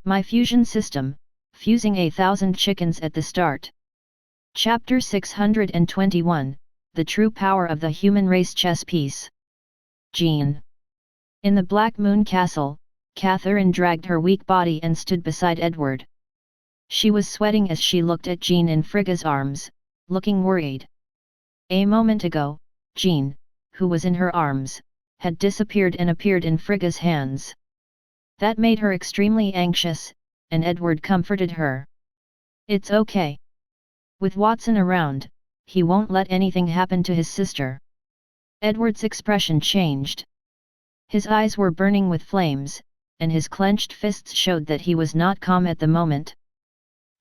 My fusion system, fusing 1,000 chickens at the start. Chapter 621, The True Power of the Human Race Chess Piece. Jean. In the Black Moon Castle, Catherine dragged her weak body and stood beside Edward. She was sweating as she looked at Jean in Frigga's arms, looking worried. A moment ago, Jean, who was in her arms, had disappeared and appeared in Frigga's hands. That made her extremely anxious, and Edward comforted her. It's okay. With Watson around, he won't let anything happen to his sister. Edward's expression changed. His eyes were burning with flames, and his clenched fists showed that he was not calm at the moment.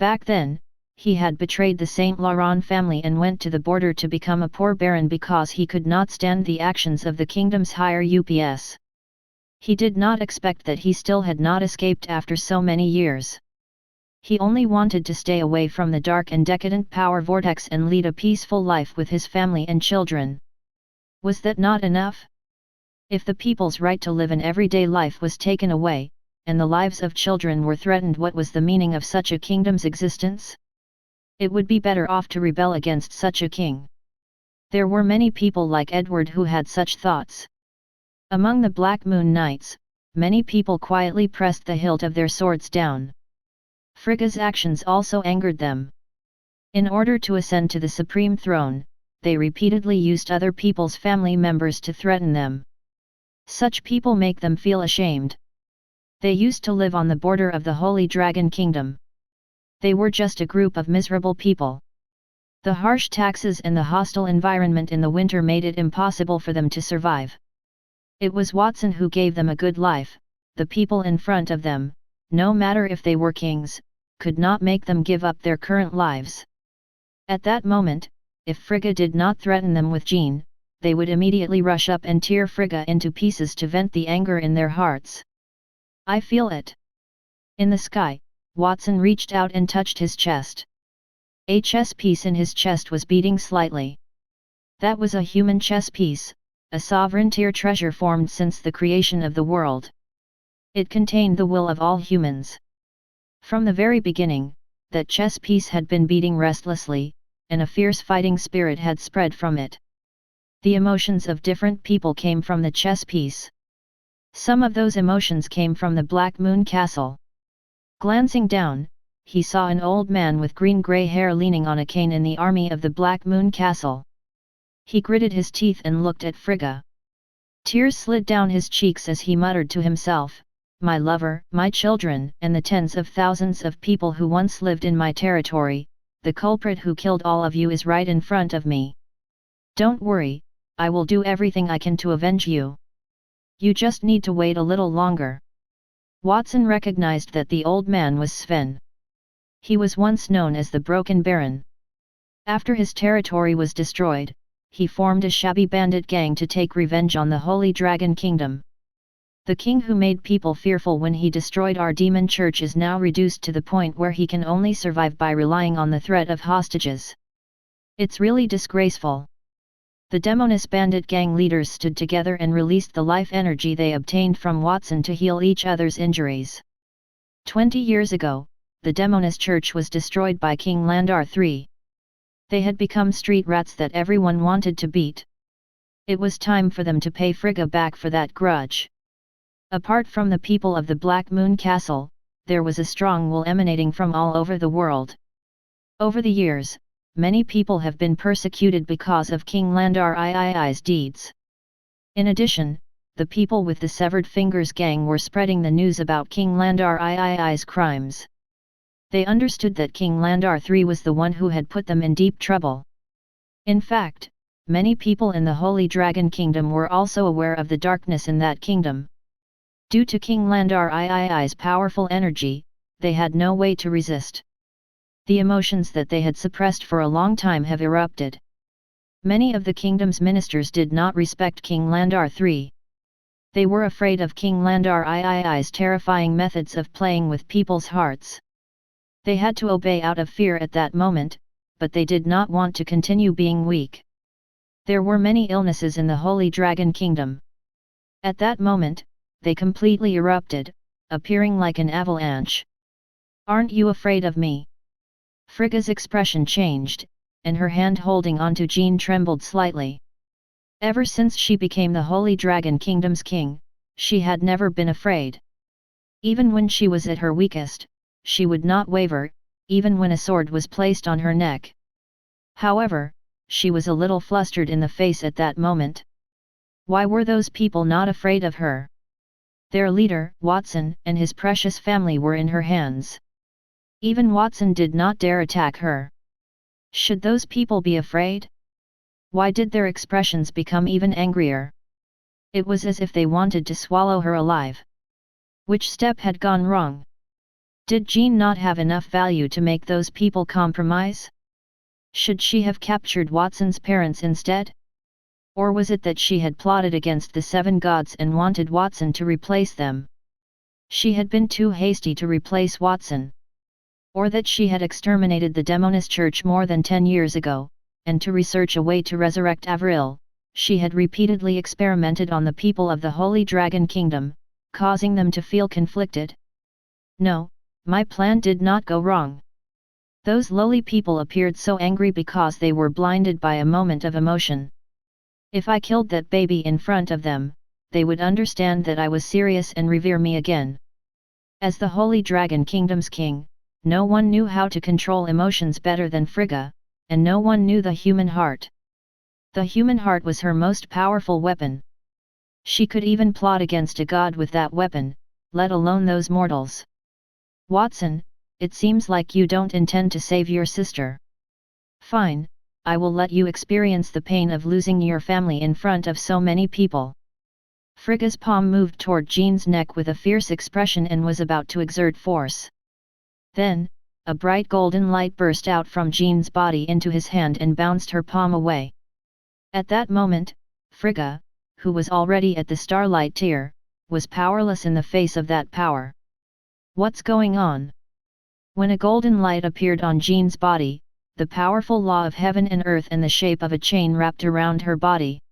Back then, he had betrayed the Saint Laurent family and went to the border to become a poor baron because he could not stand the actions of the kingdom's higher ups. He did not expect that he still had not escaped after so many years. He only wanted to stay away from the dark and decadent power vortex and lead a peaceful life with his family and children. Was that not enough? If the people's right to live an everyday life was taken away, and the lives of children were threatened, what was the meaning of such a kingdom's existence? It would be better off to rebel against such a king. There were many people like Edward who had such thoughts. Among the Black Moon Knights, many people quietly pressed the hilt of their swords down. Frigga's actions also angered them. In order to ascend to the supreme throne, they repeatedly used other people's family members to threaten them. Such people make them feel ashamed. They used to live on the border of the Holy Dragon Kingdom. They were just a group of miserable people. The harsh taxes and the hostile environment in the winter made it impossible for them to survive. It was Watson who gave them a good life. The people in front of them, no matter if they were kings, could not make them give up their current lives. At that moment, if Frigga did not threaten them with Jean, they would immediately rush up and tear Frigga into pieces to vent the anger in their hearts. I feel it. In the sky, Watson reached out and touched his chest. A chess piece in his chest was beating slightly. That was a human chess piece, a sovereign tier treasure formed since the creation of the world. It contained the will of all humans. From the very beginning, that chess piece had been beating restlessly, and a fierce fighting spirit had spread from it. The emotions of different people came from the chess piece. Some of those emotions came from the Black Moon Castle. Glancing down, he saw an old man with green-gray hair leaning on a cane in the army of the Black Moon Castle. He gritted his teeth and looked at Frigga. Tears slid down his cheeks as he muttered to himself, "My lover, my children, and the tens of thousands of people who once lived in my territory, the culprit who killed all of you is right in front of me. Don't worry, I will do everything I can to avenge you. You just need to wait a little longer." Watson recognized that the old man was Sven. He was once known as the Broken Baron. After his territory was destroyed, he formed a shabby bandit gang to take revenge on the Holy Dragon Kingdom. The king who made people fearful when he destroyed our demon church is now reduced to the point where he can only survive by relying on the threat of hostages. It's really disgraceful. The Demoness bandit gang leaders stood together and released the life energy they obtained from Watson to heal each other's injuries. 20 years ago, the Demoness church was destroyed by King Landar III. They had become street rats that everyone wanted to beat. It was time for them to pay Frigga back for that grudge. Apart from the people of the Black Moon Castle, there was a strong will emanating from all over the world. Over the years, many people have been persecuted because of King Landar III's deeds. In addition, the people with the Severed Fingers gang were spreading the news about King Landar III's crimes. They understood that King Landar III was the one who had put them in deep trouble. In fact, many people in the Holy Dragon Kingdom were also aware of the darkness in that kingdom. Due to King Landar III's powerful energy, they had no way to resist. The emotions that they had suppressed for a long time have erupted. Many of the kingdom's ministers did not respect King Landar III. They were afraid of King Landar III's terrifying methods of playing with people's hearts. They had to obey out of fear at that moment, but they did not want to continue being weak. There were many illnesses in the Holy Dragon Kingdom. At that moment, they completely erupted, appearing like an avalanche. Aren't you afraid of me? Frigga's expression changed, and her hand holding onto Jean trembled slightly. Ever since she became the Holy Dragon Kingdom's king, she had never been afraid. Even when she was at her weakest, she would not waver, even when a sword was placed on her neck. However, she was a little flustered in the face at that moment. Why were those people not afraid of her? Their leader, Watson, and his precious family were in her hands. Even Watson did not dare attack her. Should those people be afraid? Why did their expressions become even angrier? It was as if they wanted to swallow her alive. Which step had gone wrong? Did Jean not have enough value to make those people compromise? Should she have captured Watson's parents instead? Or was it that she had plotted against the seven gods and wanted Watson to replace them? She had been too hasty to replace Watson. Or that she had exterminated the Demoness Church more than 10 years ago, and to research a way to resurrect Avril, she had repeatedly experimented on the people of the Holy Dragon Kingdom, causing them to feel conflicted. No, my plan did not go wrong. Those lowly people appeared so angry because they were blinded by a moment of emotion. If I killed that baby in front of them, they would understand that I was serious and revere me again. As the Holy Dragon Kingdom's king, no one knew how to control emotions better than Frigga, and no one knew the human heart. The human heart was her most powerful weapon. She could even plot against a god with that weapon, let alone those mortals. Watson, it seems like you don't intend to save your sister. Fine, I will let you experience the pain of losing your family in front of so many people. Frigga's palm moved toward Jean's neck with a fierce expression and was about to exert force. Then, a bright golden light burst out from Jean's body into his hand and bounced her palm away. At that moment, Frigga, who was already at the starlight tier, was powerless in the face of that power. What's going on? When a golden light appeared on Jean's body, the powerful law of heaven and earth in the shape of a chain wrapped around her body.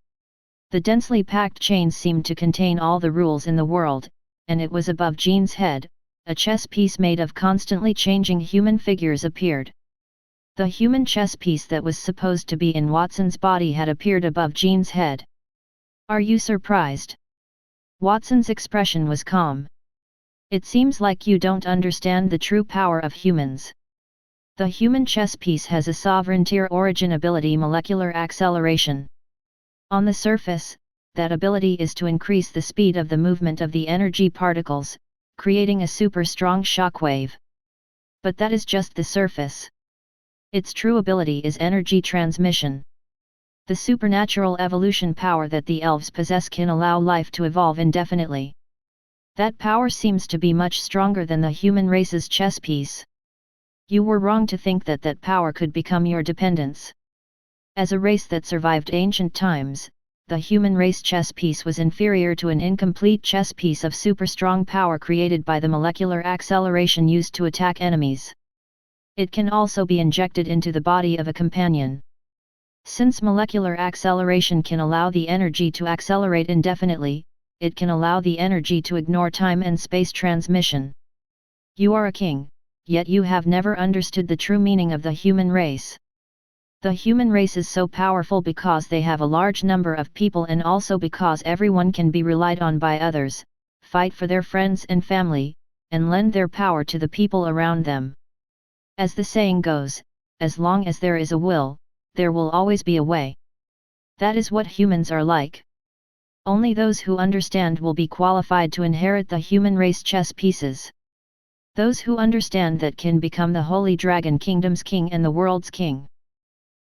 The densely packed chain seemed to contain all the rules in the world, and it was above Jean's head. A chess piece made of constantly changing human figures appeared. The human chess piece that was supposed to be in Watson's body had appeared above Jean's head. Are you surprised? Watson's expression was calm. It seems like you don't understand the true power of humans. The human chess piece has a sovereign tier origin ability, molecular acceleration. On the surface, that ability is to increase the speed of the movement of the energy particles, creating a super strong shockwave. But that is just the surface. Its true ability is energy transmission. The supernatural evolution power that the elves possess can allow life to evolve indefinitely. That power seems to be much stronger than the human race's chess piece. You were wrong to think that that power could become your dependence. As a race that survived ancient times, the human race chess piece was inferior to an incomplete chess piece of super strong power created by the molecular acceleration used to attack enemies. It can also be injected into the body of a companion. Since molecular acceleration can allow the energy to accelerate indefinitely, it can allow the energy to ignore time and space transmission. You are a king, yet you have never understood the true meaning of the human race. The human race is so powerful because they have a large number of people and also because everyone can be relied on by others, fight for their friends and family, and lend their power to the people around them. As the saying goes, as long as there is a will, there will always be a way. That is what humans are like. Only those who understand will be qualified to inherit the human race chess pieces. Those who understand that can become the Holy Dragon Kingdom's king and the world's king.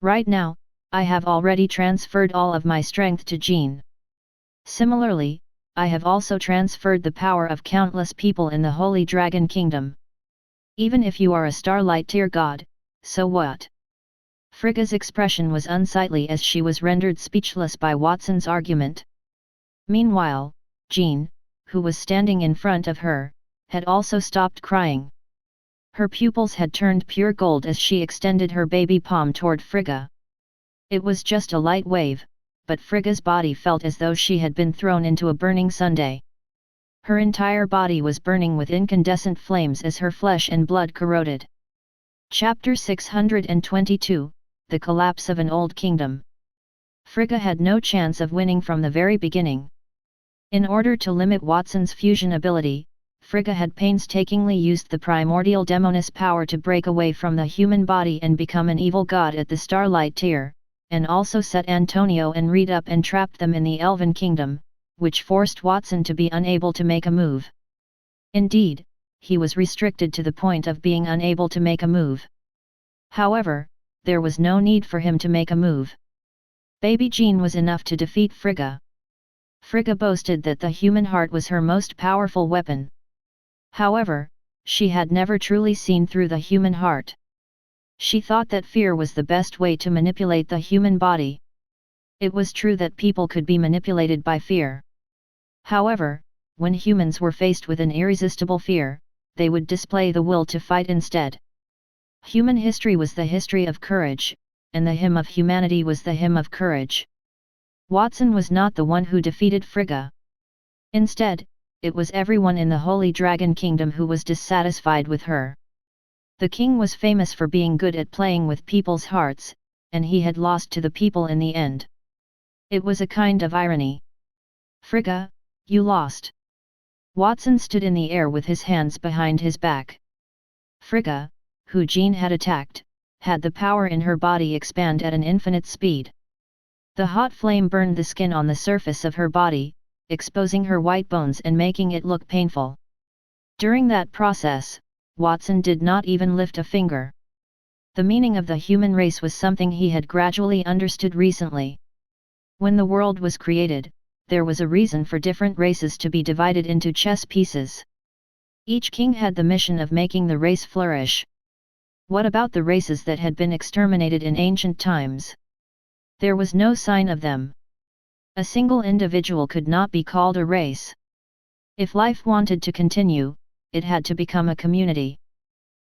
Right now, I have already transferred all of my strength to Jean. Similarly, I have also transferred the power of countless people in the Holy Dragon Kingdom. Even if you are a starlight tier god, so what? Frigga's expression was unsightly as she was rendered speechless by Watson's argument. Meanwhile, Jean, who was standing in front of her, had also stopped crying. Her pupils had turned pure gold as she extended her baby palm toward Frigga. It was just a light wave, but Frigga's body felt as though she had been thrown into a burning sundae. Her entire body was burning with incandescent flames as her flesh and blood corroded. Chapter 622, The Collapse of an Old Kingdom. Frigga had no chance of winning from the very beginning. In order to limit Watson's fusion ability, Frigga had painstakingly used the primordial demoness power to break away from the human body and become an evil god at the Starlight Tier, and also set Antonio and Reed up and trapped them in the Elven Kingdom, which forced Watson to be unable to make a move. Indeed, he was restricted to the point of being unable to make a move. However, there was no need for him to make a move. Baby Jean was enough to defeat Frigga. Frigga boasted that the human heart was her most powerful weapon. However, she had never truly seen through the human heart. She thought that fear was the best way to manipulate the human body. It was true that people could be manipulated by fear. However, when humans were faced with an irresistible fear, they would display the will to fight instead. Human history was the history of courage, and the hymn of humanity was the hymn of courage. Watson was not the one who defeated Frigga. Instead, it was everyone in the Holy Dragon Kingdom who was dissatisfied with her. The king was famous for being good at playing with people's hearts, and he had lost to the people in the end. It was a kind of irony. Frigga, you lost. Watson stood in the air with his hands behind his back. Frigga, who Jean had attacked, had the power in her body expand at an infinite speed. The hot flame burned the skin on the surface of her body, exposing her white bones and making it look painful. During that process, Watson did not even lift a finger. The meaning of the human race was something he had gradually understood recently. When the world was created, there was a reason for different races to be divided into chess pieces. Each king had the mission of making the race flourish. What about the races that had been exterminated in ancient times? There was no sign of them. A single individual could not be called a race. If life wanted to continue, it had to become a community.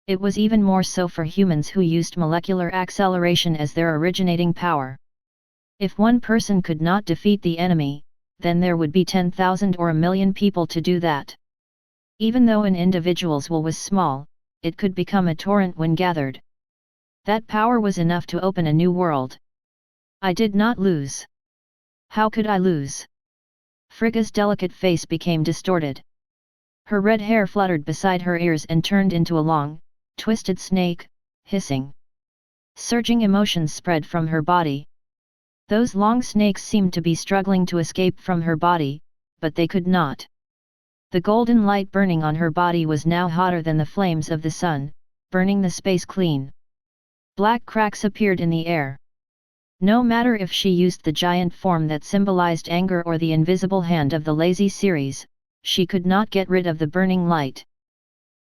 It was even more so for humans who used molecular acceleration as their originating power. If one person could not defeat the enemy, then there would be 10,000 or a million people to do that. Even though an individual's will was small, it could become a torrent when gathered. That power was enough to open a new world. I did not lose. How could I lose? Frigga's delicate face became distorted. Her red hair fluttered beside her ears and turned into a long, twisted snake, hissing. Surging emotions spread from her body. Those long snakes seemed to be struggling to escape from her body, but they could not. The golden light burning on her body was now hotter than the flames of the sun, burning the space clean. Black cracks appeared in the air. No matter if she used the giant form that symbolized anger or the invisible hand of the lazy Ceres, she could not get rid of the burning light.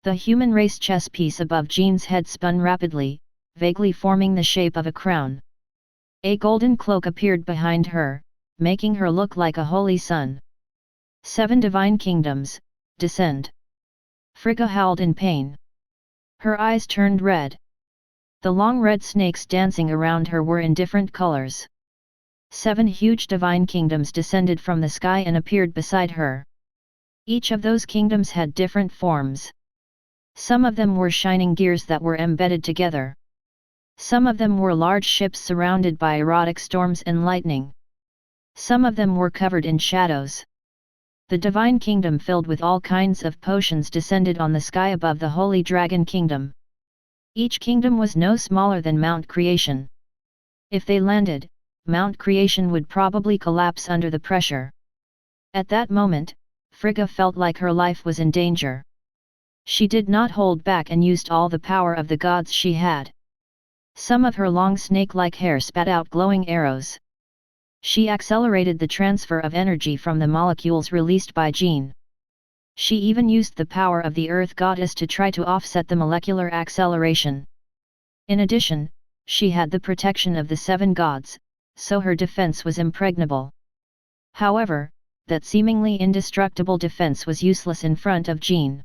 The human race chess piece above Jean's head spun rapidly, vaguely forming the shape of a crown. A golden cloak appeared behind her, making her look like a holy sun. 7 divine kingdoms, descend. Frigga howled in pain. Her eyes turned red. The long red snakes dancing around her were in different colors. 7 huge divine kingdoms descended from the sky and appeared beside her. Each of those kingdoms had different forms. Some of them were shining gears that were embedded together. Some of them were large ships surrounded by erotic storms and lightning. Some of them were covered in shadows. The divine kingdom filled with all kinds of potions descended on the sky above the Holy Dragon Kingdom. Each kingdom was no smaller than Mount Creation. If they landed, Mount Creation would probably collapse under the pressure. At that moment, Frigga felt like her life was in danger. She did not hold back and used all the power of the gods she had. Some of her long snake-like hair spat out glowing arrows. She accelerated the transfer of energy from the molecules released by Jean. She even used the power of the Earth Goddess to try to offset the molecular acceleration. In addition, she had the protection of the 7 gods, so her defense was impregnable. However, that seemingly indestructible defense was useless in front of Jean.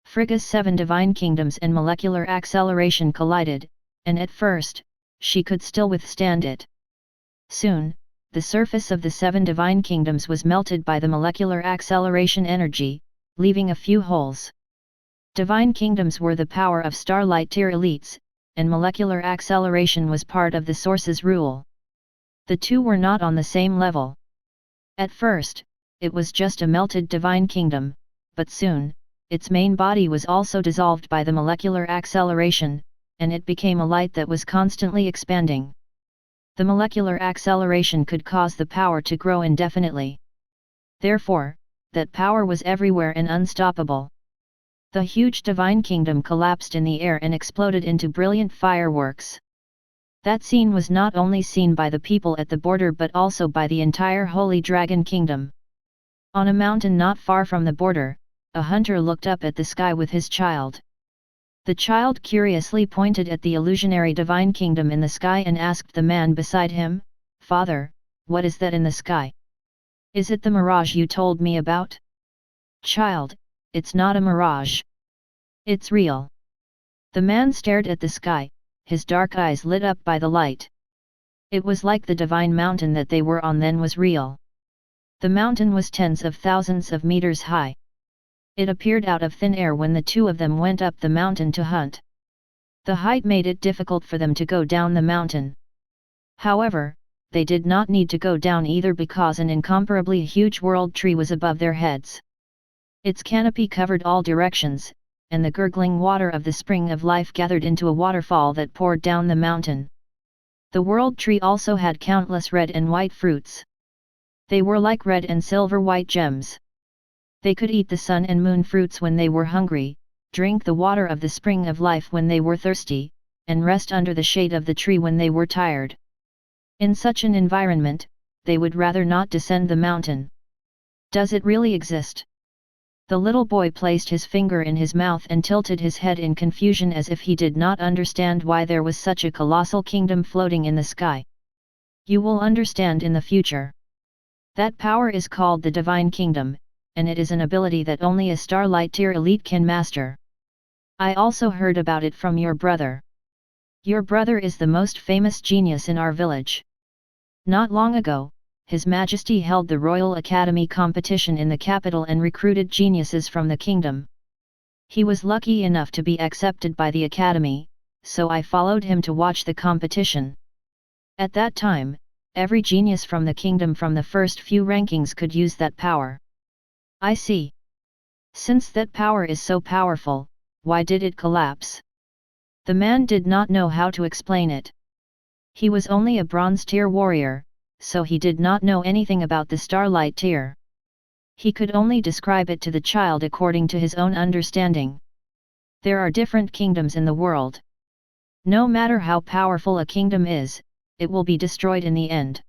Frigga's 7 divine kingdoms and molecular acceleration collided, and at first, she could still withstand it. Soon, the surface of the 7 divine kingdoms was melted by the molecular acceleration energy, leaving a few holes. Divine kingdoms were the power of starlight tier elites, and molecular acceleration was part of the source's rule. The two were not on the same level. At first, it was just a melted divine kingdom, but soon, its main body was also dissolved by the molecular acceleration, and it became a light that was constantly expanding. The molecular acceleration could cause the power to grow indefinitely. Therefore, that power was everywhere and unstoppable. The huge divine kingdom collapsed in the air and exploded into brilliant fireworks. That scene was not only seen by the people at the border but also by the entire Holy Dragon Kingdom. On a mountain not far from the border, a hunter looked up at the sky with his child. The child curiously pointed at the illusionary divine kingdom in the sky and asked the man beside him, "Father, what is that in the sky? Is it the mirage you told me about?" "Child, it's not a mirage. It's real." The man stared at the sky, his dark eyes lit up by the light. It was like the divine mountain that they were on then was real. The mountain was tens of thousands of meters high. It appeared out of thin air when the two of them went up the mountain to hunt. The height made it difficult for them to go down the mountain. However, they did not need to go down either because an incomparably huge world tree was above their heads. Its canopy covered all directions, and the gurgling water of the spring of life gathered into a waterfall that poured down the mountain. The world tree also had countless red and white fruits. They were like red and silver white gems. They could eat the sun and moon fruits when they were hungry, drink the water of the spring of life when they were thirsty, and rest under the shade of the tree when they were tired. In such an environment, they would rather not descend the mountain. Does it really exist? The little boy placed his finger in his mouth and tilted his head in confusion as if he did not understand why there was such a colossal kingdom floating in the sky. You will understand in the future. That power is called the Divine Kingdom, and it is an ability that only a Starlight tier elite can master. I also heard about it from your brother. Your brother is the most famous genius in our village. Not long ago, His Majesty held the Royal Academy competition in the capital and recruited geniuses from the kingdom. He was lucky enough to be accepted by the Academy, so I followed him to watch the competition. At that time, every genius from the kingdom from the first few rankings could use that power. I see. Since that power is so powerful, why did it collapse? The man did not know how to explain it. He was only a bronze tier warrior, so he did not know anything about the starlight tier. He could only describe it to the child according to his own understanding. There are different kingdoms in the world. No matter how powerful a kingdom is, it will be destroyed in the end.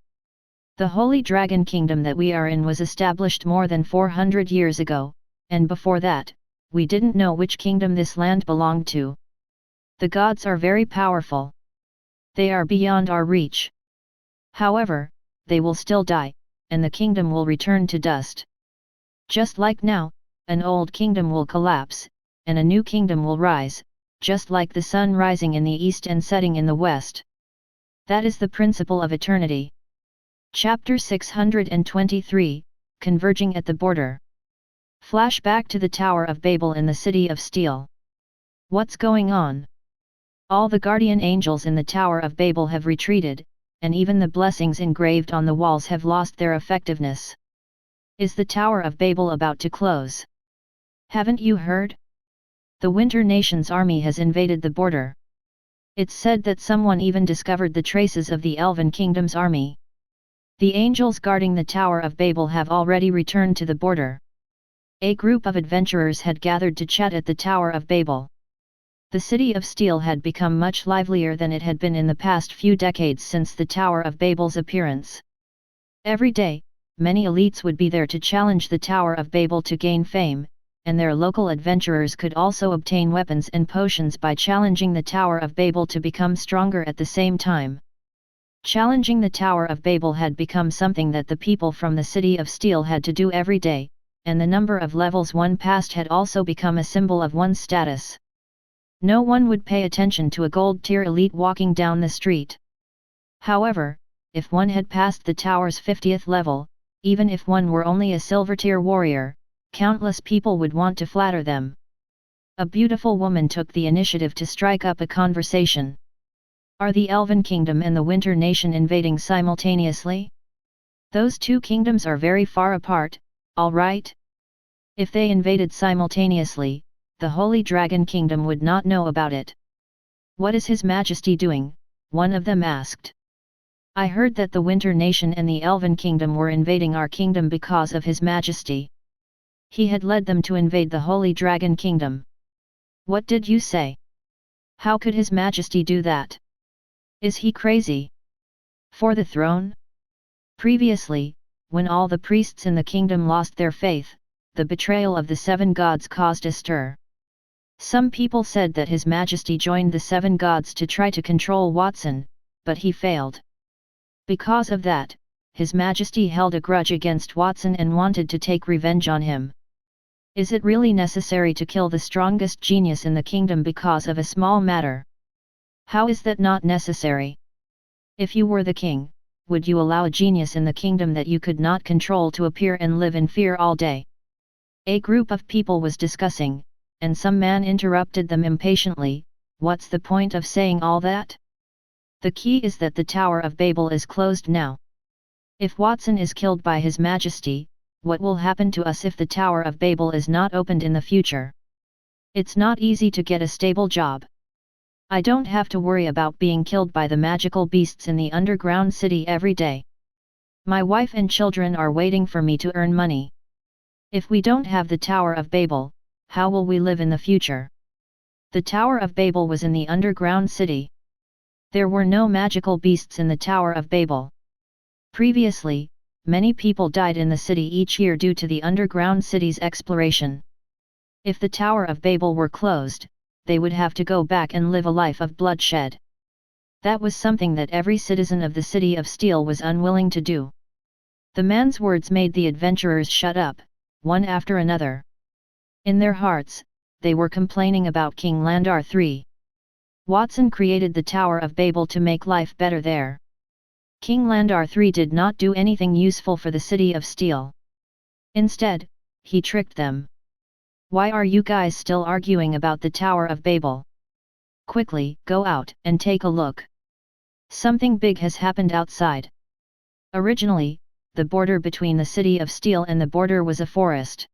The Holy Dragon Kingdom that we are in was established more than 400 years ago, and before that, we didn't know which kingdom this land belonged to. The gods are very powerful. They are beyond our reach. However, they will still die, and the kingdom will return to dust. Just like now, an old kingdom will collapse, and a new kingdom will rise, just like the sun rising in the east and setting in the west. That is the principle of eternity. Chapter 623, Converging at the Border. Flashback to the Tower of Babel in the City of Steel. What's going on? All the guardian angels in the Tower of Babel have retreated, and even the blessings engraved on the walls have lost their effectiveness. Is the Tower of Babel about to close? Haven't you heard? The Winter Nation's army has invaded the border. It's said that someone even discovered the traces of the Elven Kingdom's army. The angels guarding the Tower of Babel have already returned to the border. A group of adventurers had gathered to chat at the Tower of Babel. The City of Steel had become much livelier than it had been in the past few decades since the Tower of Babel's appearance. Every day, many elites would be there to challenge the Tower of Babel to gain fame, and their local adventurers could also obtain weapons and potions by challenging the Tower of Babel to become stronger at the same time. Challenging the Tower of Babel had become something that the people from the City of Steel had to do every day, and the number of levels one passed had also become a symbol of one's status. No one would pay attention to a gold tier elite walking down the street. However, if one had passed the tower's 50th level, even if one were only a silver-tier warrior, countless people would want to flatter them. A beautiful woman took the initiative to strike up a conversation. Are the Elven Kingdom and the Winter Nation invading simultaneously? Those two kingdoms are very far apart, all right? If they invaded simultaneously, the Holy Dragon Kingdom would not know about it. What is His Majesty doing? One of them asked. I heard that the Winter Nation and the Elven Kingdom were invading our kingdom because of His Majesty. He had led them to invade the Holy Dragon Kingdom. What did you say? How could His Majesty do that? Is he crazy? For the throne? Previously, when all the priests in the kingdom lost their faith, the betrayal of the seven gods caused a stir. Some people said that His Majesty joined the seven gods to try to control Watson, but he failed. Because of that, His Majesty held a grudge against Watson and wanted to take revenge on him. Is it really necessary to kill the strongest genius in the kingdom because of a small matter? How is that not necessary? If you were the king, would you allow a genius in the kingdom that you could not control to appear and live in fear all day? A group of people was discussing, and some man interrupted them impatiently. What's the point of saying all that? The key is that the Tower of Babel is closed now. If Watson is killed by His Majesty, what will happen to us if the Tower of Babel is not opened in the future? It's not easy to get a stable job. I don't have to worry about being killed by the magical beasts in the underground city every day. My wife and children are waiting for me to earn money. If we don't have the Tower of Babel, how will we live in the future? The Tower of Babel was in the underground city. There were no magical beasts in the Tower of Babel. Previously, many people died in the city each year due to the underground city's exploration. If the Tower of Babel were closed, they would have to go back and live a life of bloodshed. That was something that every citizen of the City of Steel was unwilling to do. The man's words made the adventurers shut up, one after another. In their hearts, they were complaining about King Landar III. Watson created the Tower of Babel to make life better there. King Landar III did not do anything useful for the City of Steel. Instead, he tricked them. Why are you guys still arguing about the Tower of Babel? Quickly, go out and take a look. Something big has happened outside. Originally, the border between the City of Steel and the border was a forest.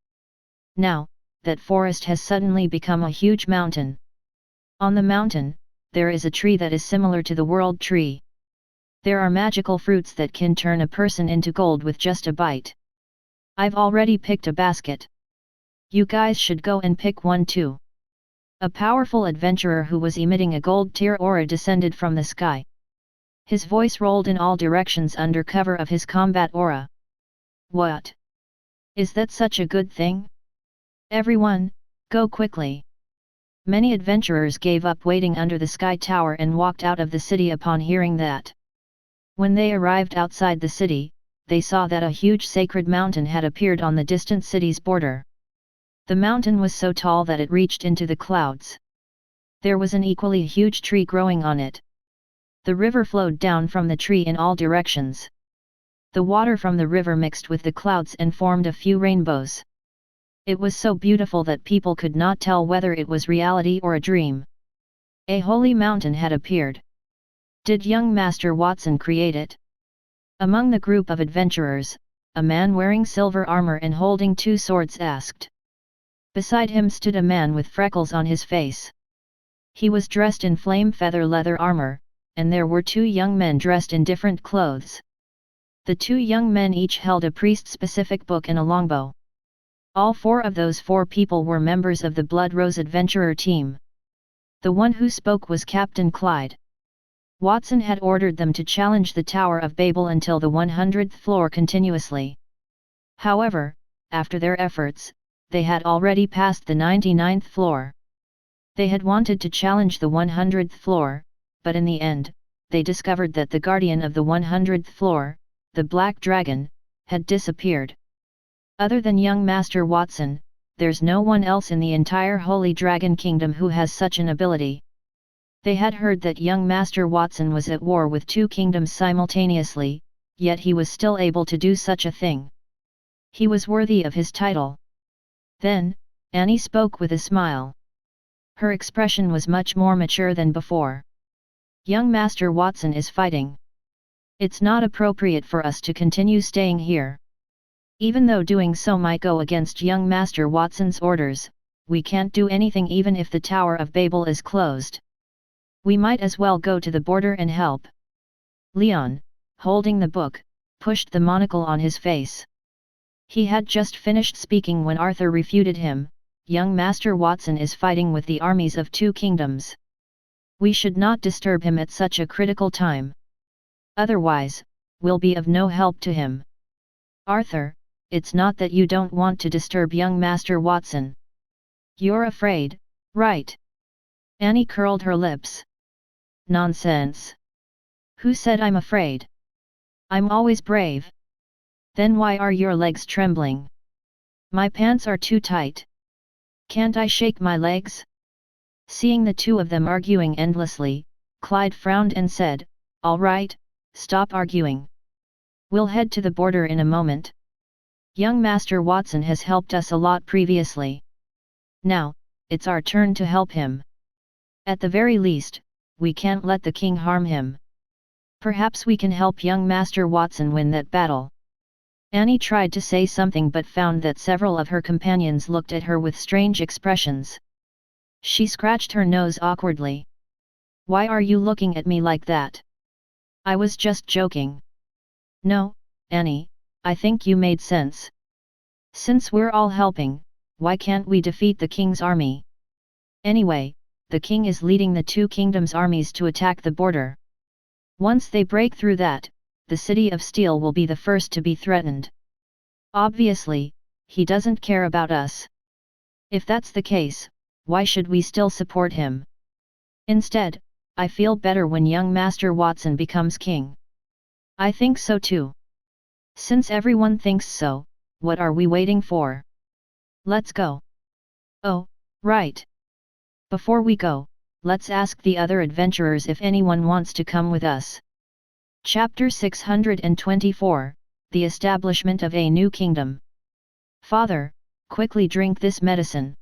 Now, that forest has suddenly become a huge mountain. On the mountain, there is a tree that is similar to the World Tree. There are magical fruits that can turn a person into gold with just a bite. I've already picked a basket. You guys should go and pick one too. A powerful adventurer who was emitting a gold-tier aura descended from the sky. His voice rolled in all directions under cover of his combat aura. What? Is that such a good thing? Everyone, go quickly. Many adventurers gave up waiting under the sky tower and walked out of the city upon hearing that. When they arrived outside the city, they saw that a huge sacred mountain had appeared on the distant city's border. The mountain was so tall that it reached into the clouds. There was an equally huge tree growing on it. The river flowed down from the tree in all directions. The water from the river mixed with the clouds and formed a few rainbows. It was so beautiful that people could not tell whether it was reality or a dream. A holy mountain had appeared. Did young Master Watson create it? Among the group of adventurers, a man wearing silver armor and holding two swords asked. Beside him stood a man with freckles on his face. He was dressed in flame feather leather armor, and there were two young men dressed in different clothes. The two young men each held a priest-specific book and a longbow. All four of those four people were members of the Blood Rose adventurer team. The one who spoke was Captain Clyde. Watson had ordered them to challenge the Tower of Babel until the 100th floor continuously. However, after their efforts, they had already passed the 99th floor. They had wanted to challenge the 100th floor, but in the end, they discovered that the guardian of the 100th floor, the Black Dragon, had disappeared. Other than young Master Watson, there's no one else in the entire Holy Dragon Kingdom who has such an ability. They had heard that young Master Watson was at war with 2 kingdoms simultaneously, yet he was still able to do such a thing. He was worthy of his title. Then, Annie spoke with a smile. Her expression was much more mature than before. Young Master Watson is fighting. It's not appropriate for us to continue staying here. Even though doing so might go against young Master Watson's orders, we can't do anything even if the Tower of Babel is closed. We might as well go to the border and help. Leon, holding the book, pushed the monocle on his face. He had just finished speaking when Arthur refuted him. Young Master Watson is fighting with the armies of 2 kingdoms. We should not disturb him at such a critical time. Otherwise, we'll be of no help to him. Arthur, it's not that you don't want to disturb young Master Watson. You're afraid, right? Annie curled her lips. Nonsense. Who said I'm afraid? I'm always brave. Then why are your legs trembling? My pants are too tight. Can't I shake my legs? Seeing the 2 of them arguing endlessly, Clyde frowned and said, "All right, stop arguing. We'll head to the border in a moment. Young Master Watson has helped us a lot previously. Now, it's our turn to help him. At the very least, we can't let the king harm him. Perhaps we can help young Master Watson win that battle." Annie tried to say something but found that several of her companions looked at her with strange expressions. She scratched her nose awkwardly. "Why are you looking at me like that? I was just joking." "No, Annie, I think you made sense. Since we're all helping, why can't we defeat the king's army? Anyway, the king is leading the 2 kingdoms' armies to attack the border. Once they break through that, the city of Steel will be the first to be threatened. Obviously, he doesn't care about us. If that's the case, why should we still support him? Instead, I feel better when young Master Watson becomes king." "I think so too. Since everyone thinks so, what are we waiting for? Let's go." "Oh, right. Before we go, let's ask the other adventurers if anyone wants to come with us." Chapter 624, The Establishment of a New Kingdom. "Father, quickly drink this medicine."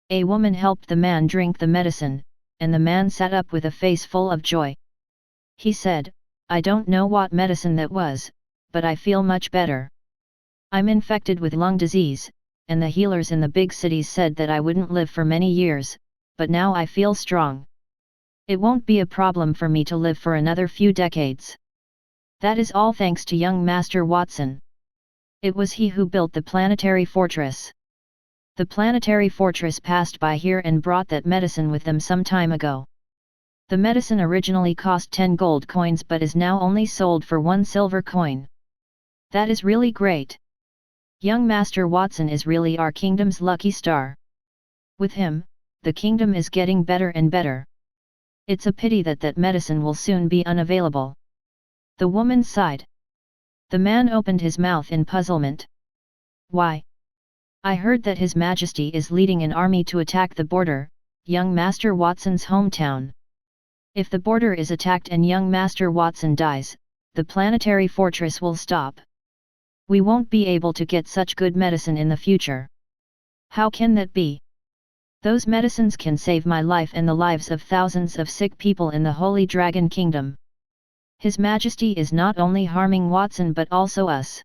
A woman helped the man drink the medicine, and the man sat up with a face full of joy. He said, "I don't know what medicine that was, but I feel much better. I'm infected with lung disease, and the healers in the big cities said that I wouldn't live for many years, but now I feel strong. It won't be a problem for me to live for another few decades. That is all thanks to young Master Watson. It was he who built the planetary fortress. The planetary fortress passed by here and brought that medicine with them some time ago. The medicine originally cost 10 gold coins but is now only sold for 1 silver coin. That is really great. Young Master Watson is really our kingdom's lucky star. With him, the kingdom is getting better and better. It's a pity that that medicine will soon be unavailable." The woman sighed. The man opened his mouth in puzzlement. "Why? I heard that His Majesty is leading an army to attack the border, young Master Watson's hometown. If the border is attacked and young Master Watson dies, the planetary fortress will stop. We won't be able to get such good medicine in the future. How can that be? Those medicines can save my life and the lives of thousands of sick people in the Holy Dragon Kingdom. His Majesty is not only harming Watson but also us.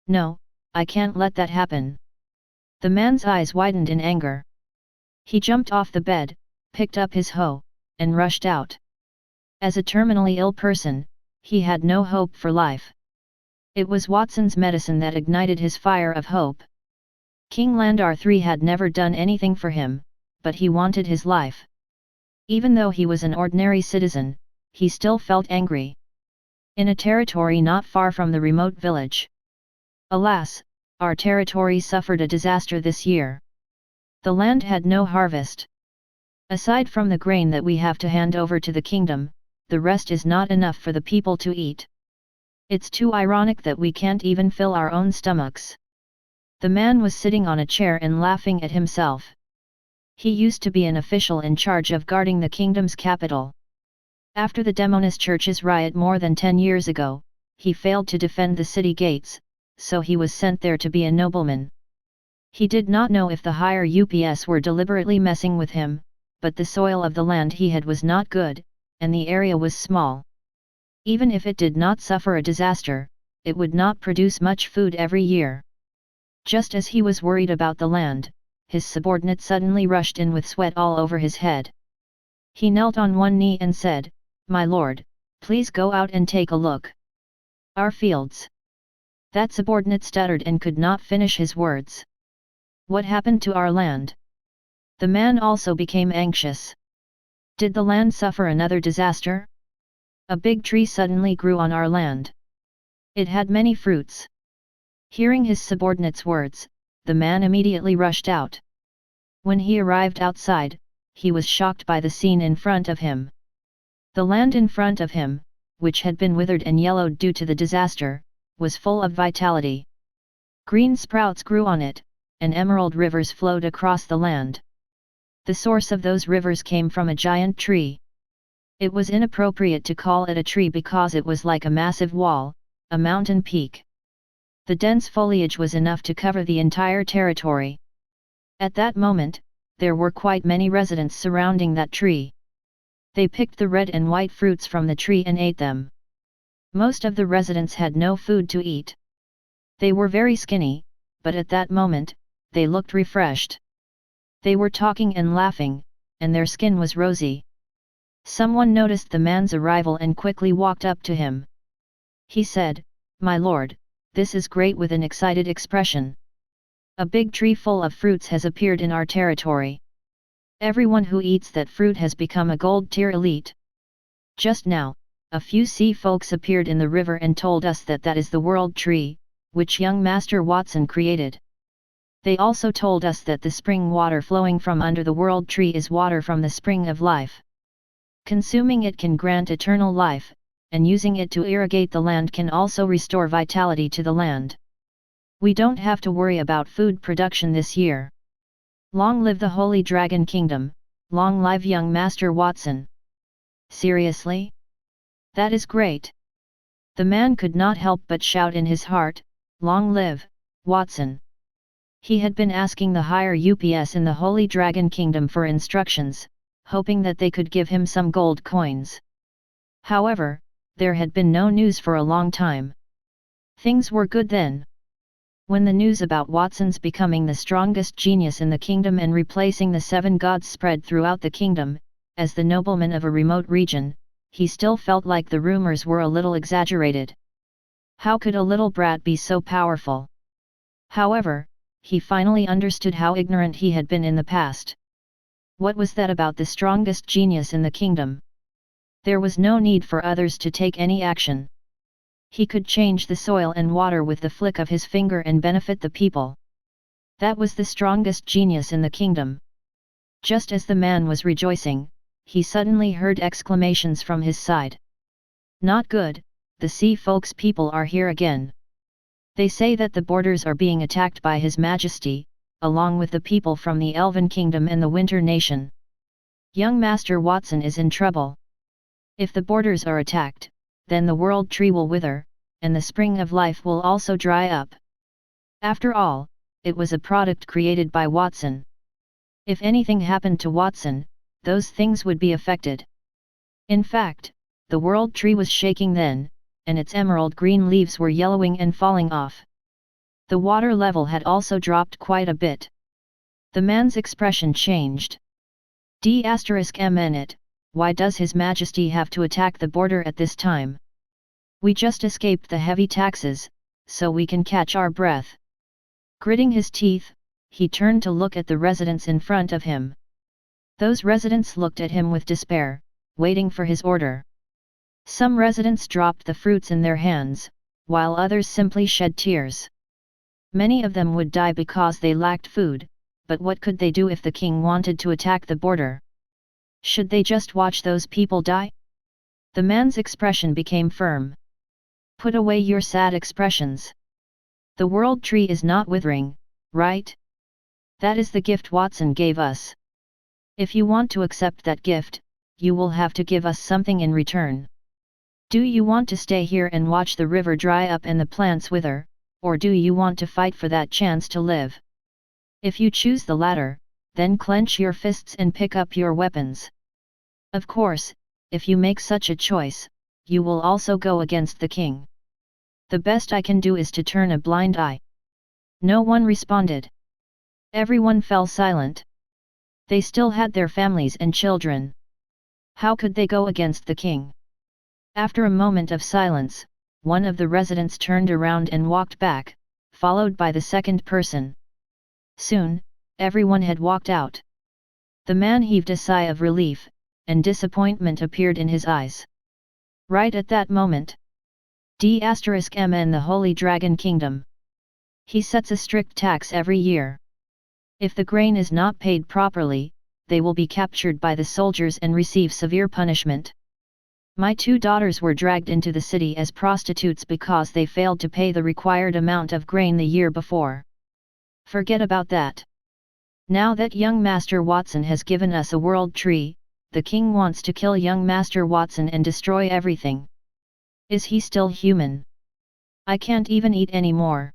No, I can't let that happen." The man's eyes widened in anger. He jumped off the bed, picked up his hoe, and rushed out. As a terminally ill person, he had no hope for life. It was Watson's medicine that ignited his fire of hope. King Landar III had never done anything for him, but he wanted his life. Even though he was an ordinary citizen, he still felt angry. In a territory not far from the remote village. Alas, our territory suffered a disaster this year. The land had no harvest. Aside from the grain that we have to hand over to the kingdom, the rest is not enough for the people to eat. It's too ironic that we can't even fill our own stomachs." The man was sitting on a chair and laughing at himself. He used to be an official in charge of guarding the kingdom's capital. After the Demonist Church's riot more than 10 years ago, he failed to defend the city gates, so he was sent there to be a nobleman. He did not know if the higher UPS were deliberately messing with him, but the soil of the land he had was not good, and the area was small. Even if it did not suffer a disaster, it would not produce much food every year. Just as he was worried about the land, his subordinate suddenly rushed in with sweat all over his head. He knelt on one knee and said, "My lord, please go out and take a look. Our fields." That subordinate stuttered and could not finish his words. What happened to our land? The man also became anxious. Did the land suffer another disaster? A big tree suddenly grew on our land. It had many fruits. Hearing his subordinate's words, the man immediately rushed out. When he arrived outside, he was shocked by the scene in front of him. The land in front of him, which had been withered and yellowed due to the disaster, was full of vitality. Green sprouts grew on it, and emerald rivers flowed across the land. The source of those rivers came from a giant tree. It was inappropriate to call it a tree because it was like a massive wall, a mountain peak. The dense foliage was enough to cover the entire territory. At that moment, there were quite many residents surrounding that tree. They picked the red and white fruits from the tree and ate them. Most of the residents had no food to eat. They were very skinny, but at that moment, they looked refreshed. They were talking and laughing, and their skin was rosy. Someone noticed the man's arrival and quickly walked up to him. He said, "My lord, this is great," with an excited expression. "A big tree full of fruits has appeared in our territory. Everyone who eats that fruit has become a gold-tier elite. Just now, a few sea folks appeared in the river and told us that that is the world tree, which young Master Watson created. They also told us that the spring water flowing from under the world tree is water from the spring of life. Consuming it can grant eternal life, and using it to irrigate the land can also restore vitality to the land. We don't have to worry about food production this year. Long live the Holy Dragon Kingdom, long live young Master Watson." Seriously? That is great. The man could not help but shout in his heart, "Long live, Watson." He had been asking the higher UPS in the Holy Dragon Kingdom for instructions, hoping that they could give him some gold coins. However, there had been no news for a long time. Things were good then. When the news about Watson's becoming the strongest genius in the kingdom and replacing the 7 gods spread throughout the kingdom, as the nobleman of a remote region, he still felt like the rumors were a little exaggerated. How could a little brat be so powerful? However, he finally understood how ignorant he had been in the past. What was that about the strongest genius in the kingdom? There was no need for others to take any action. He could change the soil and water with the flick of his finger and benefit the people. That was the strongest genius in the kingdom. Just as the man was rejoicing, he suddenly heard exclamations from his side. "Not good, the sea folks people are here again. They say that the borders are being attacked by His Majesty, along with the people from the Elven Kingdom and the Winter Nation. Young Master Watson is in trouble. If the borders are attacked, then the world tree will wither, and the spring of life will also dry up. After all, it was a product created by Watson. If anything happened to Watson, those things would be affected." In fact, the world tree was shaking then, and its emerald green leaves were yellowing and falling off. The water level had also dropped quite a bit. The man's expression changed. "D****, why does His Majesty have to attack the border at this time? We just escaped the heavy taxes, so we can catch our breath." Gritting his teeth, he turned to look at the residents in front of him. Those residents looked at him with despair, waiting for his order. Some residents dropped the fruits in their hands, while others simply shed tears. Many of them would die because they lacked food, but what could they do if the king wanted to attack the border? Should they just watch those people die? The man's expression became firm. "Put away your sad expressions. The world tree is not withering, right? That is the gift Watson gave us. If you want to accept that gift, you will have to give us something in return. Do you want to stay here and watch the river dry up and the plants wither, or do you want to fight for that chance to live? If you choose the latter, then clench your fists and pick up your weapons. Of course, if you make such a choice, you will also go against the king. The best I can do is to turn a blind eye. No one responded. Everyone fell silent. They still had their families and children. How could they go against the king? After a moment of silence, one of the residents turned around and walked back, followed by the second person. Soon, everyone had walked out. The man heaved a sigh of relief, and disappointment appeared in his eyes. Right at that moment, D*M in the Holy Dragon Kingdom. He sets a strict tax every year. If the grain is not paid properly, they will be captured by the soldiers and receive severe punishment. My 2 daughters were dragged into the city as prostitutes because they failed to pay the required amount of grain the year before. Forget about that. Now that young Master Watson has given us a world tree, the king wants to kill young Master Watson and destroy everything. Is he still human? I can't even eat anymore.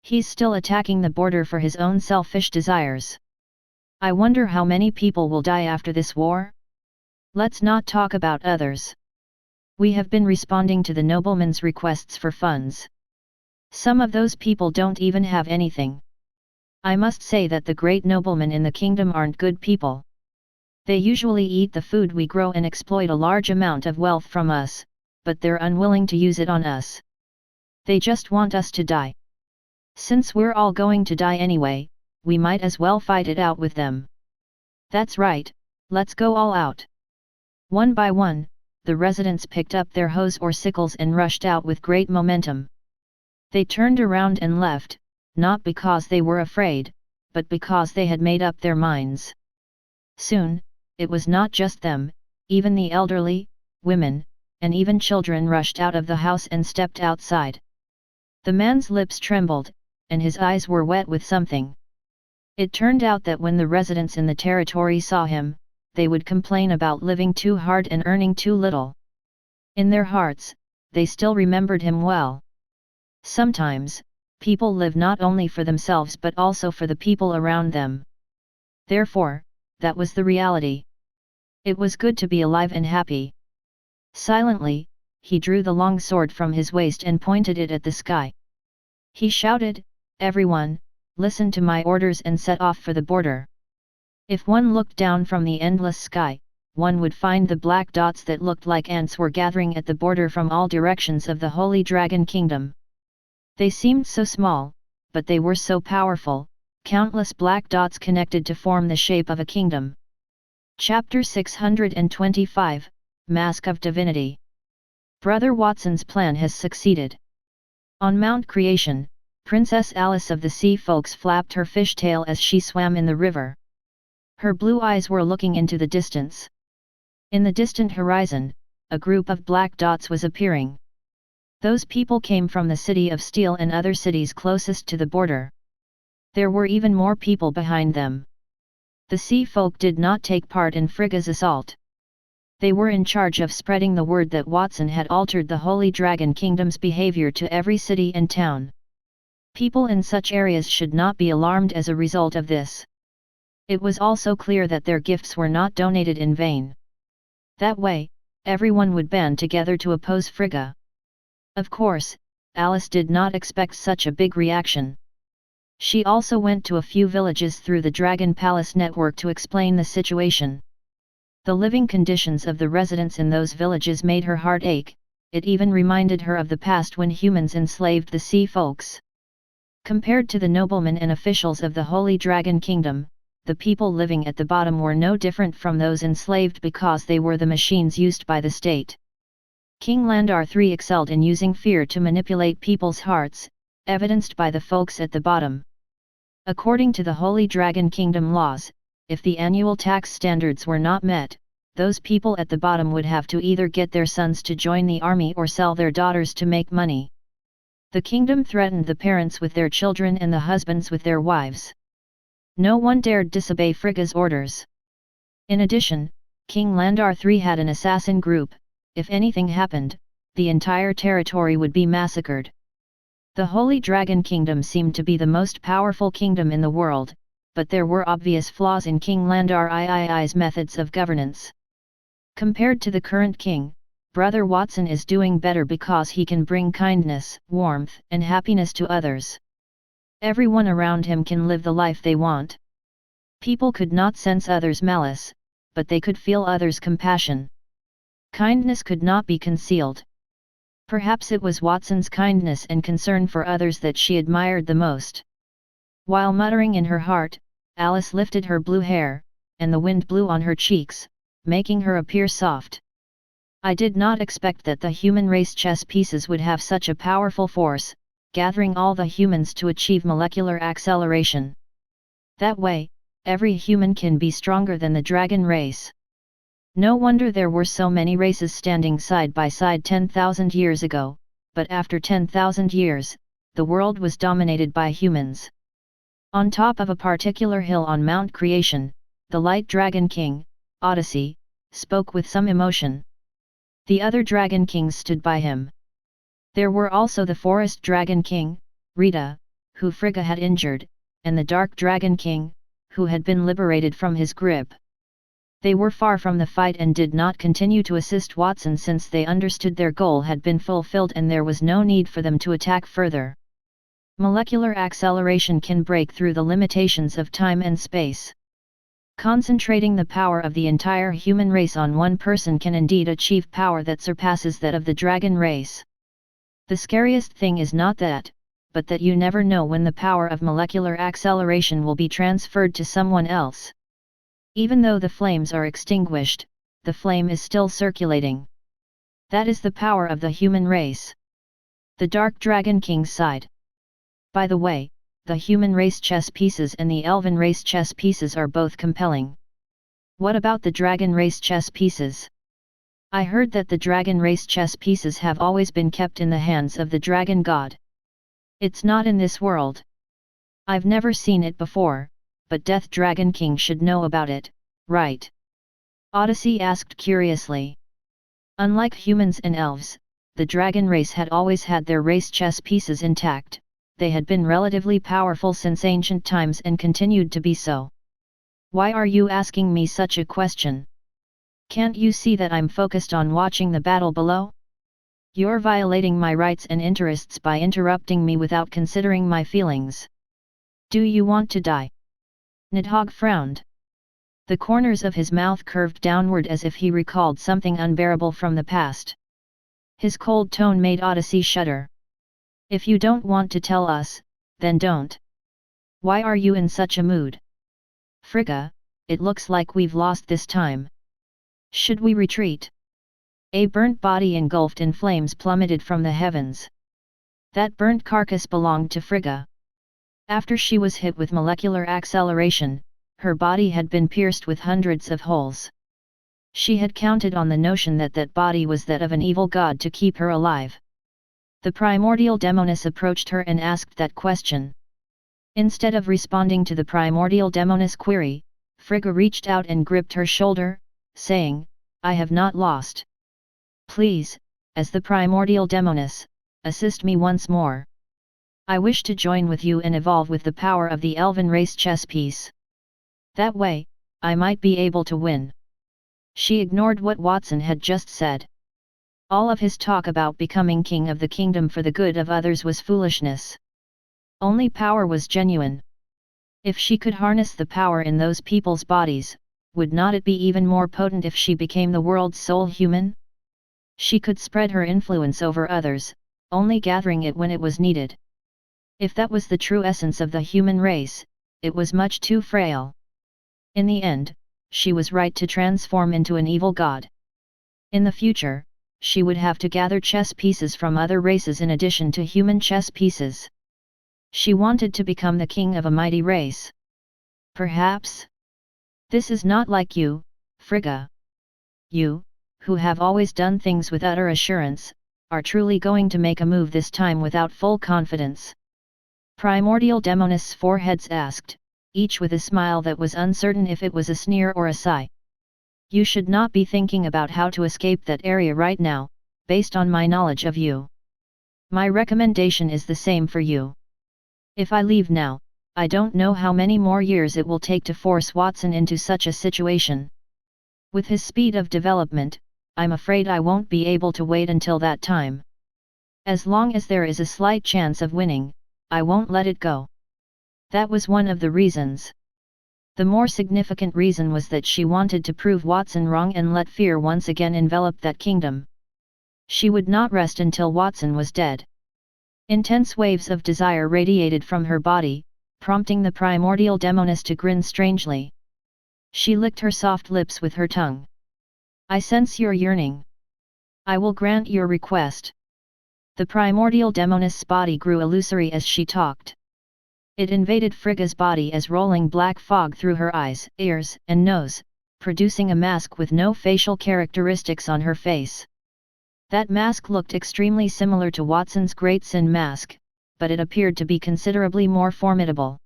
He's still attacking the border for his own selfish desires. I wonder how many people will die after this war? Let's not talk about others. We have been responding to the nobleman's requests for funds. Some of those people don't even have anything. I must say that the great noblemen in the kingdom aren't good people. They usually eat the food we grow and exploit a large amount of wealth from us, but they're unwilling to use it on us. They just want us to die. Since we're all going to die anyway, we might as well fight it out with them. That's right, let's go all out. One by one, the residents picked up their hoes or sickles and rushed out with great momentum. They turned around and left, not because they were afraid, but because they had made up their minds. Soon, it was not just them, even the elderly, women, and even children rushed out of the house and stepped outside. The man's lips trembled, and his eyes were wet with something. It turned out that when the residents in the territory saw him, they would complain about living too hard and earning too little. In their hearts, they still remembered him well. Sometimes, people live not only for themselves but also for the people around them. Therefore, that was the reality. It was good to be alive and happy. Silently, he drew the long sword from his waist and pointed it at the sky. He shouted, "Everyone, listen to my orders and set off for the border." If one looked down from the endless sky, one would find the black dots that looked like ants were gathering at the border from all directions of the Holy Dragon Kingdom. They seemed so small, but they were so powerful, countless black dots connected to form the shape of a kingdom. Chapter 625, Mask of Divinity. Brother Watson's plan has succeeded. On Mount Creation, Princess Alice of the Sea Folks flapped her fishtail as she swam in the river. Her blue eyes were looking into the distance. In the distant horizon, a group of black dots was appearing. Those people came from the city of Steel and other cities closest to the border. There were even more people behind them. The sea folk did not take part in Frigga's assault. They were in charge of spreading the word that Watson had altered the Holy Dragon Kingdom's behavior to every city and town. People in such areas should not be alarmed as a result of this. It was also clear that their gifts were not donated in vain. That way, everyone would band together to oppose Frigga. Of course, Alice did not expect such a big reaction. She also went to a few villages through the Dragon Palace network to explain the situation. The living conditions of the residents in those villages made her heart ache. It even reminded her of the past when humans enslaved the sea folks. Compared to the noblemen and officials of the Holy Dragon Kingdom, the people living at the bottom were no different from those enslaved because they were the machines used by the state. King Landar III excelled in using fear to manipulate people's hearts, evidenced by the folks at the bottom. According to the Holy Dragon Kingdom laws, if the annual tax standards were not met, those people at the bottom would have to either get their sons to join the army or sell their daughters to make money. The kingdom threatened the parents with their children and the husbands with their wives. No one dared disobey Frigga's orders. In addition, King Landar III had an assassin group. If anything happened, the entire territory would be massacred. The Holy Dragon Kingdom seemed to be the most powerful kingdom in the world, but there were obvious flaws in King Landar III's methods of governance. Compared to the current king, Brother Watson is doing better because he can bring kindness, warmth, and happiness to others. Everyone around him can live the life they want. People could not sense others' malice, but they could feel others' compassion. Kindness could not be concealed. Perhaps it was Watson's kindness and concern for others that she admired the most. While muttering in her heart, Alice lifted her blue hair, and the wind blew on her cheeks, making her appear soft. I did not expect that the human race chess pieces would have such a powerful force, gathering all the humans to achieve molecular acceleration. That way, every human can be stronger than the dragon race. No wonder there were so many races standing side by side 10,000 years ago, but after 10,000 years, the world was dominated by humans. On top of a particular hill on Mount Creation, the Light Dragon King, Odyssey, spoke with some emotion. The other Dragon Kings stood by him. There were also the Forest Dragon King, Rita, who Frigga had injured, and the Dark Dragon King, who had been liberated from his grip. They were far from the fight and did not continue to assist Watson since they understood their goal had been fulfilled and there was no need for them to attack further. Molecular acceleration can break through the limitations of time and space. Concentrating the power of the entire human race on one person can indeed achieve power that surpasses that of the dragon race. The scariest thing is not that, but that you never know when the power of molecular acceleration will be transferred to someone else. Even though the flames are extinguished, the flame is still circulating. That is the power of the human race. The Dark Dragon King sighed. By the way, the human race chess pieces and the Elven race chess pieces are both compelling. What about the dragon race chess pieces? I heard that the dragon race chess pieces have always been kept in the hands of the dragon god. It's not in this world. I've never seen it before, but Death Dragon King should know about it, right? Odyssey asked curiously. Unlike humans and elves, the dragon race had always had their race chess pieces intact. They had been relatively powerful since ancient times and continued to be so. Why are you asking me such a question? Can't you see that I'm focused on watching the battle below? You're violating my rights and interests by interrupting me without considering my feelings. Do you want to die? Nidhogg frowned. The corners of his mouth curved downward as if he recalled something unbearable from the past. His cold tone made Odyssey shudder. If you don't want to tell us, then don't. Why are you in such a mood? Frigga, it looks like we've lost this time. Should we retreat? A burnt body engulfed in flames plummeted from the heavens. That burnt carcass belonged to Frigga. After she was hit with molecular acceleration, her body had been pierced with hundreds of holes. She had counted on the notion that that body was that of an evil god to keep her alive. The primordial demoness approached her and asked that question. Instead of responding to the primordial demoness query, Frigga reached out and gripped her shoulder, saying, I have not lost. Please, as the primordial demoness, assist me once more. I wish to join with you and evolve with the power of the Elven race chess piece. That way, I might be able to win. She ignored what Watson had just said. All of his talk about becoming king of the kingdom for the good of others was foolishness. Only power was genuine. If she could harness the power in those people's bodies, would not it be even more potent if she became the world's sole human? She could spread her influence over others, only gathering it when it was needed. If that was the true essence of the human race, it was much too frail. In the end, she was right to transform into an evil god. In the future, she would have to gather chess pieces from other races in addition to human chess pieces. She wanted to become the king of a mighty race. Perhaps? This is not like you, Frigga. You, who have always done things with utter assurance, are truly going to make a move this time without full confidence. Primordial Demoness' four heads asked, each with a smile that was uncertain if it was a sneer or a sigh. You should not be thinking about how to escape that area right now, based on my knowledge of you. My recommendation is the same for you. If I leave now, I don't know how many more years it will take to force Watson into such a situation. With his speed of development, I'm afraid I won't be able to wait until that time. As long as there is a slight chance of winning, I won't let it go. That was one of the reasons. The more significant reason was that she wanted to prove Watson wrong and let fear once again envelop that kingdom. She would not rest until Watson was dead. Intense waves of desire radiated from her body, prompting the primordial demoness to grin strangely. She licked her soft lips with her tongue. I sense your yearning. I will grant your request. The primordial demoness' body grew illusory as she talked. It invaded Frigga's body as rolling black fog through her eyes, ears, and nose, producing a mask with no facial characteristics on her face. That mask looked extremely similar to Watson's Great Sin mask, but it appeared to be considerably more formidable.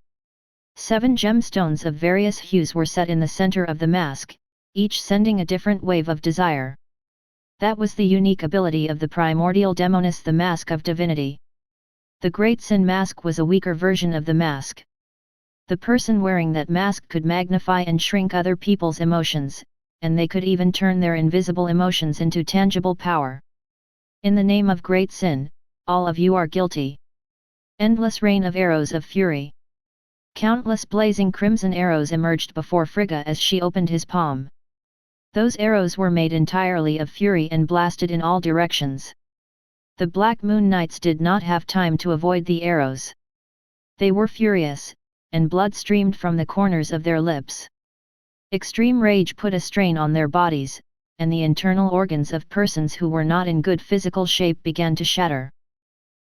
7 gemstones of various hues were set in the center of the mask, each sending a different wave of desire. That was the unique ability of the primordial demoness, the Mask of Divinity. The Great Sin mask was a weaker version of the mask. The person wearing that mask could magnify and shrink other people's emotions, and they could even turn their invisible emotions into tangible power. In the name of Great Sin, all of you are guilty. Endless rain of arrows of fury. Countless blazing crimson arrows emerged before Frigga as she opened his palm. Those arrows were made entirely of fury and blasted in all directions. The Black Moon Knights did not have time to avoid the arrows. They were furious, and blood streamed from the corners of their lips. Extreme rage put a strain on their bodies, and the internal organs of persons who were not in good physical shape began to shatter.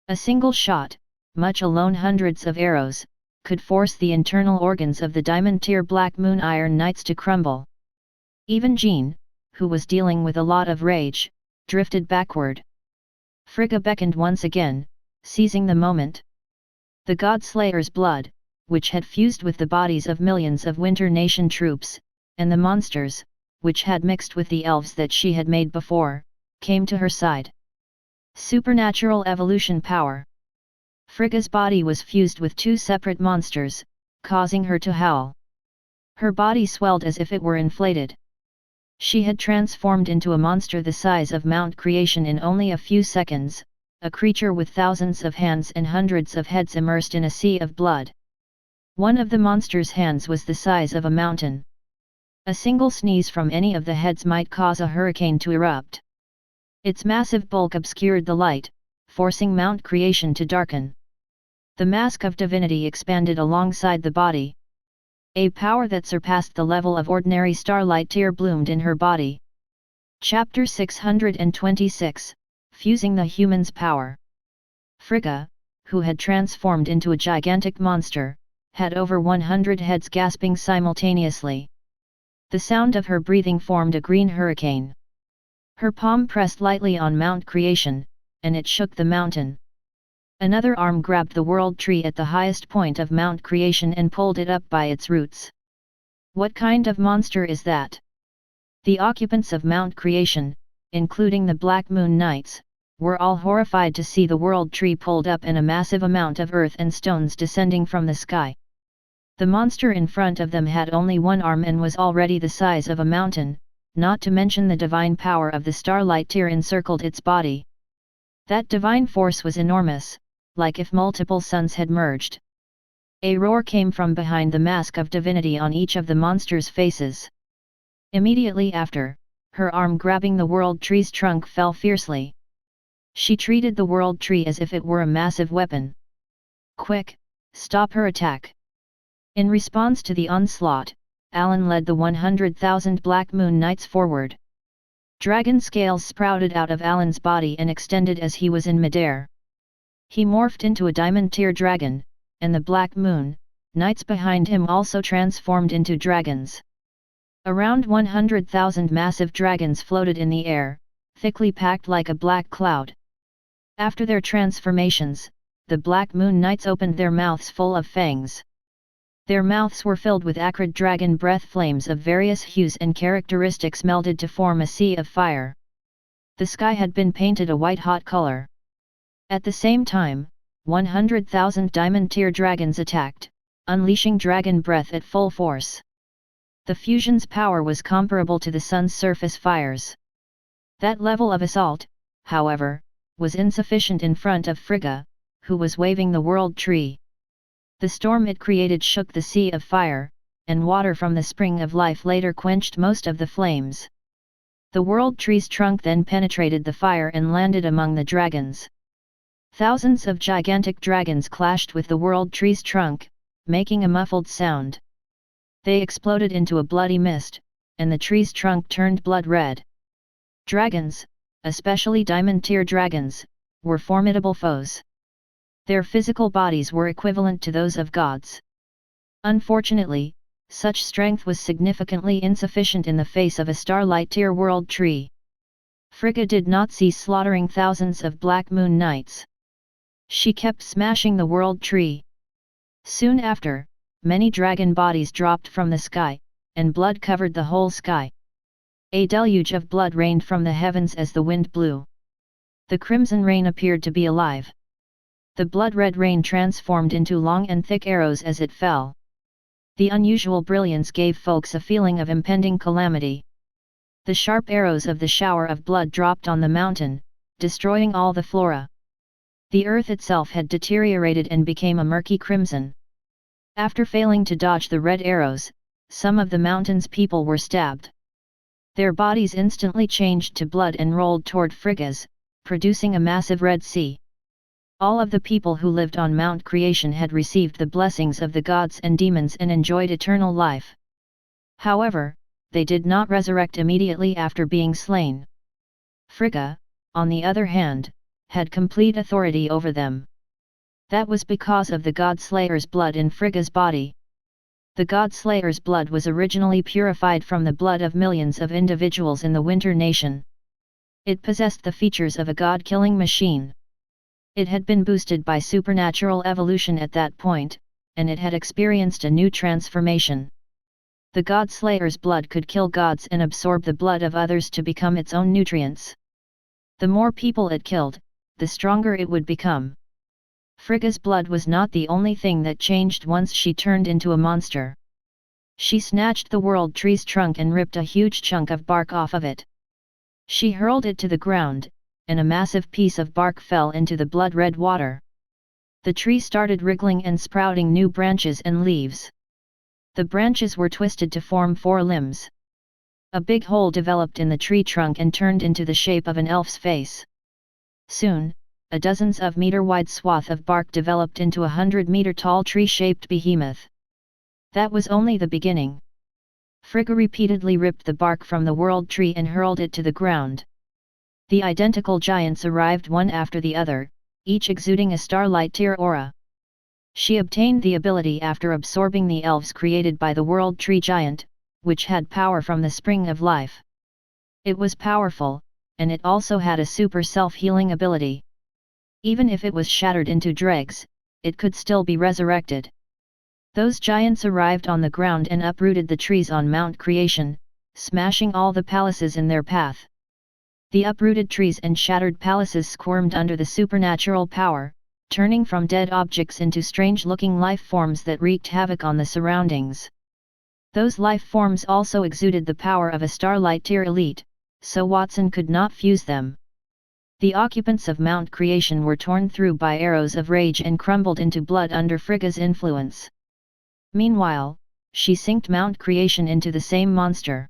A single shot, much alone hundreds of arrows, could force the internal organs of the diamond-tier Black Moon Iron Knights to crumble. Even Jean, who was dealing with a lot of rage, drifted backward. Frigga beckoned once again, seizing the moment. The God-Slayer's blood, which had fused with the bodies of millions of Winter Nation troops, and the monsters, which had mixed with the elves that she had made before, came to her side. Supernatural evolution power. Frigga's body was fused with 2 separate monsters, causing her to howl. Her body swelled as if it were inflated. She had transformed into a monster the size of Mount Creation in only a few seconds, a creature with thousands of hands and hundreds of heads immersed in a sea of blood. One of the monster's hands was the size of a mountain. A single sneeze from any of the heads might cause a hurricane to erupt. Its massive bulk obscured the light, forcing Mount Creation to darken. The Mask of Divinity expanded alongside the body. A power that surpassed the level of ordinary starlight tier bloomed in her body. Chapter 626, Fusing the Human's Power. Frigga, who had transformed into a gigantic monster, had over 100 heads gasping simultaneously. The sound of her breathing formed a green hurricane. Her palm pressed lightly on Mount Creation, and it shook the mountain. Another arm grabbed the world tree at the highest point of Mount Creation and pulled it up by its roots. What kind of monster is that? The occupants of Mount Creation, including the Black Moon Knights, were all horrified to see the world tree pulled up and a massive amount of earth and stones descending from the sky. The monster in front of them had only 1 arm and was already the size of a mountain, not to mention the divine power of the starlight tier encircled its body. That divine force was enormous, like if multiple suns had merged. A roar came from behind the Mask of Divinity on each of the monster's faces. Immediately after, her arm grabbing the world tree's trunk fell fiercely. She treated the world tree as if it were a massive weapon. Quick, stop her attack! In response to the onslaught, Alan led the 100,000 Black Moon Knights forward. Dragon scales sprouted out of Alan's body and extended as he was in midair. He morphed into a diamond-tier dragon, and the Black Moon Knights behind him also transformed into dragons. Around 100,000 massive dragons floated in the air, thickly packed like a black cloud. After their transformations, the Black Moon Knights opened their mouths full of fangs. Their mouths were filled with acrid dragon breath, flames of various hues and characteristics melded to form a sea of fire. The sky had been painted a white-hot color. At the same time, 100,000 diamond-tier dragons attacked, unleashing dragon breath at full force. The fusion's power was comparable to the sun's surface fires. That level of assault, however, was insufficient in front of Frigga, who was waving the world tree. The storm it created shook the sea of fire, and water from the spring of life later quenched most of the flames. The world tree's trunk then penetrated the fire and landed among the dragons. Thousands of gigantic dragons clashed with the world tree's trunk, making a muffled sound. They exploded into a bloody mist, and the tree's trunk turned blood red. Dragons, especially diamond-tier dragons, were formidable foes. Their physical bodies were equivalent to those of gods. Unfortunately, such strength was significantly insufficient in the face of a starlight-tier world tree. Frigga did not cease slaughtering thousands of Black Moon Knights. She kept smashing the world tree. Soon after, many dragon bodies dropped from the sky, and blood covered the whole sky. A deluge of blood rained from the heavens as the wind blew. The crimson rain appeared to be alive. The blood-red rain transformed into long and thick arrows as it fell. The unusual brilliance gave folks a feeling of impending calamity. The sharp arrows of the shower of blood dropped on the mountain, destroying all the flora. The earth itself had deteriorated and became a murky crimson. After failing to dodge the red arrows, some of the mountain's people were stabbed. Their bodies instantly changed to blood and rolled toward Frigga's, producing a massive red sea. All of the people who lived on Mount Creation had received the blessings of the gods and demons and enjoyed eternal life. However, they did not resurrect immediately after being slain. Frigga, on the other hand, had complete authority over them. That was because of the God-Slayer's blood in Frigga's body. The God-Slayer's blood was originally purified from the blood of millions of individuals in the Winter Nation. It possessed the features of a god-killing machine. It had been boosted by supernatural evolution at that point, and it had experienced a new transformation. The God-Slayer's blood could kill gods and absorb the blood of others to become its own nutrients. The more people it killed, the stronger it would become. Frigga's blood was not the only thing that changed once she turned into a monster. She snatched the world tree's trunk and ripped a huge chunk of bark off of it. She hurled it to the ground, and a massive piece of bark fell into the blood-red water. The tree started wriggling and sprouting new branches and leaves. The branches were twisted to form 4 limbs. A big hole developed in the tree trunk and turned into the shape of an elf's face. Soon, a dozens of meter-wide swath of bark developed into a 100-meter-tall tree-shaped behemoth. That was only the beginning. Frigga repeatedly ripped the bark from the world tree and hurled it to the ground. The identical giants arrived one after the other, each exuding a starlight-tier aura. She obtained the ability after absorbing the elves created by the world tree giant, which had power from the spring of life. It was powerful, and it also had a super self-healing ability. Even if it was shattered into dregs, it could still be resurrected. Those giants arrived on the ground and uprooted the trees on Mount Creation, smashing all the palaces in their path. The uprooted trees and shattered palaces squirmed under the supernatural power, turning from dead objects into strange-looking life forms that wreaked havoc on the surroundings. Those life forms also exuded the power of a starlight-tier elite, so Watson could not fuse them. The occupants of Mount Creation were torn through by arrows of rage and crumbled into blood under Frigga's influence. Meanwhile, she synced Mount Creation into the same monster.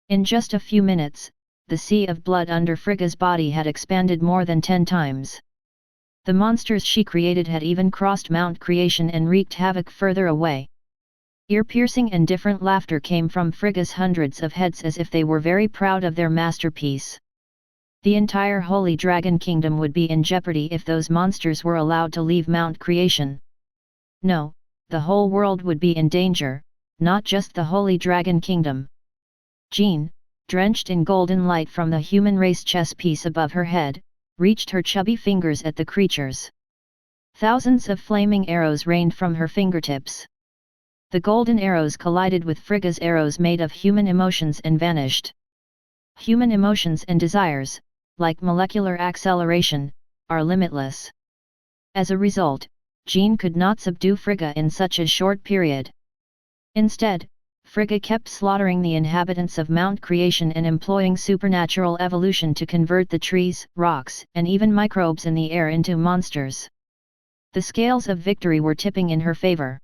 In just a few minutes, the sea of blood under Frigga's body had expanded more than 10 times. The monsters she created had even crossed Mount Creation and wreaked havoc further away. Ear-piercing and different laughter came from Frigga's hundreds of heads as if they were very proud of their masterpiece. The entire Holy Dragon Kingdom would be in jeopardy if those monsters were allowed to leave Mount Creation. No, the whole world would be in danger, not just the Holy Dragon Kingdom. Jean, drenched in golden light from the human race chess piece above her head, reached her chubby fingers at the creatures. Thousands of flaming arrows rained from her fingertips. The golden arrows collided with Frigga's arrows made of human emotions and vanished. Human emotions and desires, like molecular acceleration, are limitless. As a result, Jean could not subdue Frigga in such a short period. Instead, Frigga kept slaughtering the inhabitants of Mount Creation and employing supernatural evolution to convert the trees, rocks, and even microbes in the air into monsters. The scales of victory were tipping in her favor.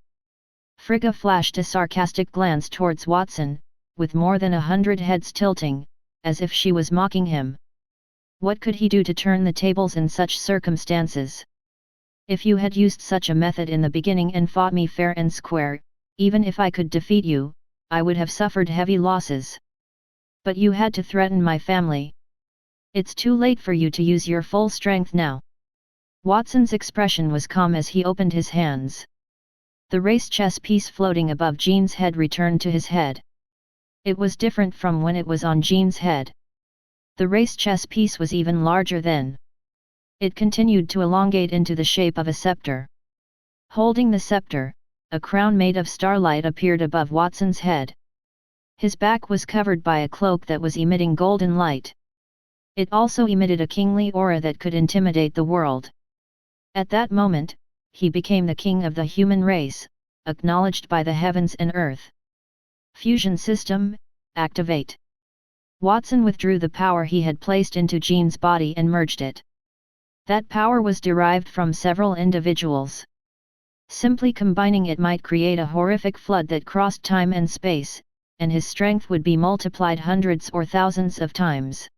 Frigga flashed a sarcastic glance towards Watson, with more than 100 heads tilting, as if she was mocking him. What could he do to turn the tables in such circumstances? If you had used such a method in the beginning and fought me fair and square, even if I could defeat you, I would have suffered heavy losses. But you had to threaten my family. It's too late for you to use your full strength now. Watson's expression was calm as he opened his hands. The race chess piece floating above Jean's head returned to his head. It was different from when it was on Jean's head. The race chess piece was even larger then. It continued to elongate into the shape of a scepter. Holding the scepter, a crown made of starlight appeared above Watson's head. His back was covered by a cloak that was emitting golden light. It also emitted a kingly aura that could intimidate the world. At that moment, he became the king of the human race, acknowledged by the heavens and earth. Fusion system, activate. Watson withdrew the power he had placed into Jean's body and merged it. That power was derived from several individuals. Simply combining it might create a horrific flood that crossed time and space, and his strength would be multiplied hundreds or thousands of times.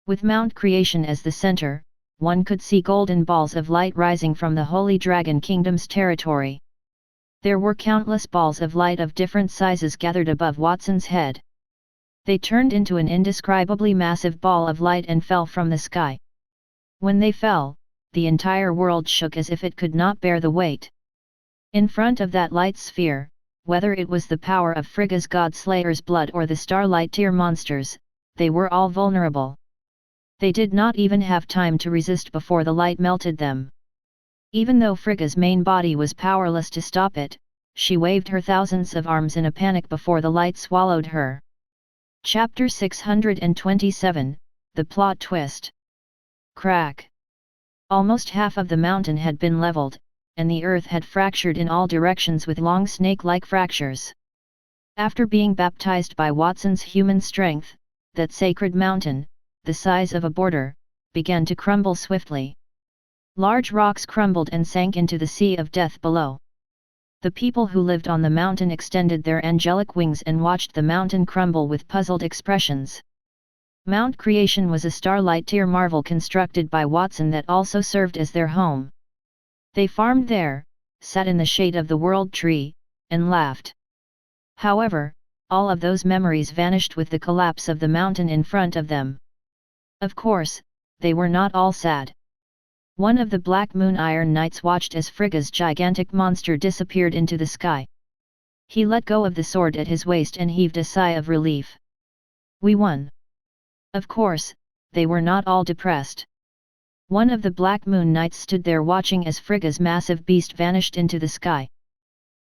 With Mount Creation as the center, one could see golden balls of light rising from the Holy Dragon Kingdom's territory. There were countless balls of light of different sizes gathered above Watson's head. They turned into an indescribably massive ball of light and fell from the sky. When they fell, the entire world shook as if it could not bear the weight. In front of that light sphere, whether it was the power of Frigga's God-Slayer's blood or the Starlight Tier monsters, they were all vulnerable. They did not even have time to resist before the light melted them. Even though Frigga's main body was powerless to stop it, she waved her thousands of arms in a panic before the light swallowed her. Chapter 627, The Plot Twist. Crack. Almost half of the mountain had been leveled, and the earth had fractured in all directions with long snake-like fractures. After being baptized by Watson's human strength, that sacred mountain, the size of a border, began to crumble swiftly. Large rocks crumbled and sank into the sea of death below. The people who lived on the mountain extended their angelic wings and watched the mountain crumble with puzzled expressions. Mount Creation was a Starlight Tier marvel constructed by Watson that also served as their home. They farmed there, sat in the shade of the World Tree, and laughed. However, all of those memories vanished with the collapse of the mountain in front of them. Of course, they were not all sad. One of the Black Moon Iron Knights watched as Frigga's gigantic monster disappeared into the sky. He let go of the sword at his waist and heaved a sigh of relief. We won. Of course, they were not all depressed. One of the Black Moon Knights stood there watching as Frigga's massive beast vanished into the sky.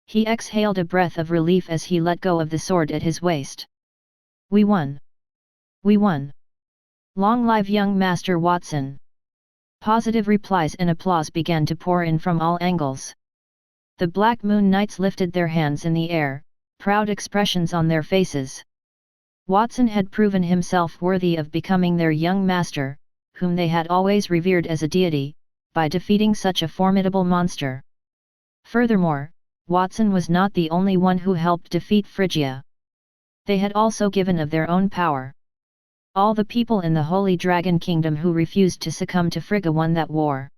He exhaled a breath of relief as he let go of the sword at his waist. We won. We won. Long live young Master Watson. Positive replies and applause began to pour in from all angles. The Black Moon Knights lifted their hands in the air, proud expressions on their faces. Watson had proven himself worthy of becoming their young master, whom they had always revered as a deity, by defeating such a formidable monster. Furthermore, Watson was not the only one who helped defeat Phrygia. They had also given of their own power. All the people in the Holy Dragon Kingdom who refused to succumb to Frigga won that war.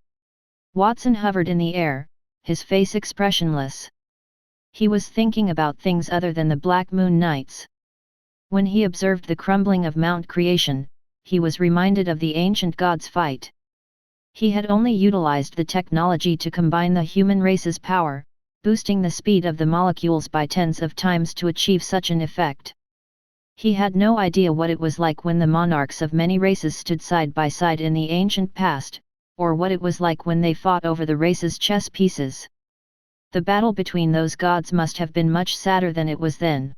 Watson hovered in the air, his face expressionless. He was thinking about things other than the Black Moon Knights. When he observed the crumbling of Mount Creation, he was reminded of the ancient gods' fight. He had only utilized the technology to combine the human race's power, boosting the speed of the molecules by tens of times to achieve such an effect. He had no idea what it was like when the monarchs of many races stood side by side in the ancient past, or what it was like when they fought over the race's chess pieces. The battle between those gods must have been much sadder than it was then.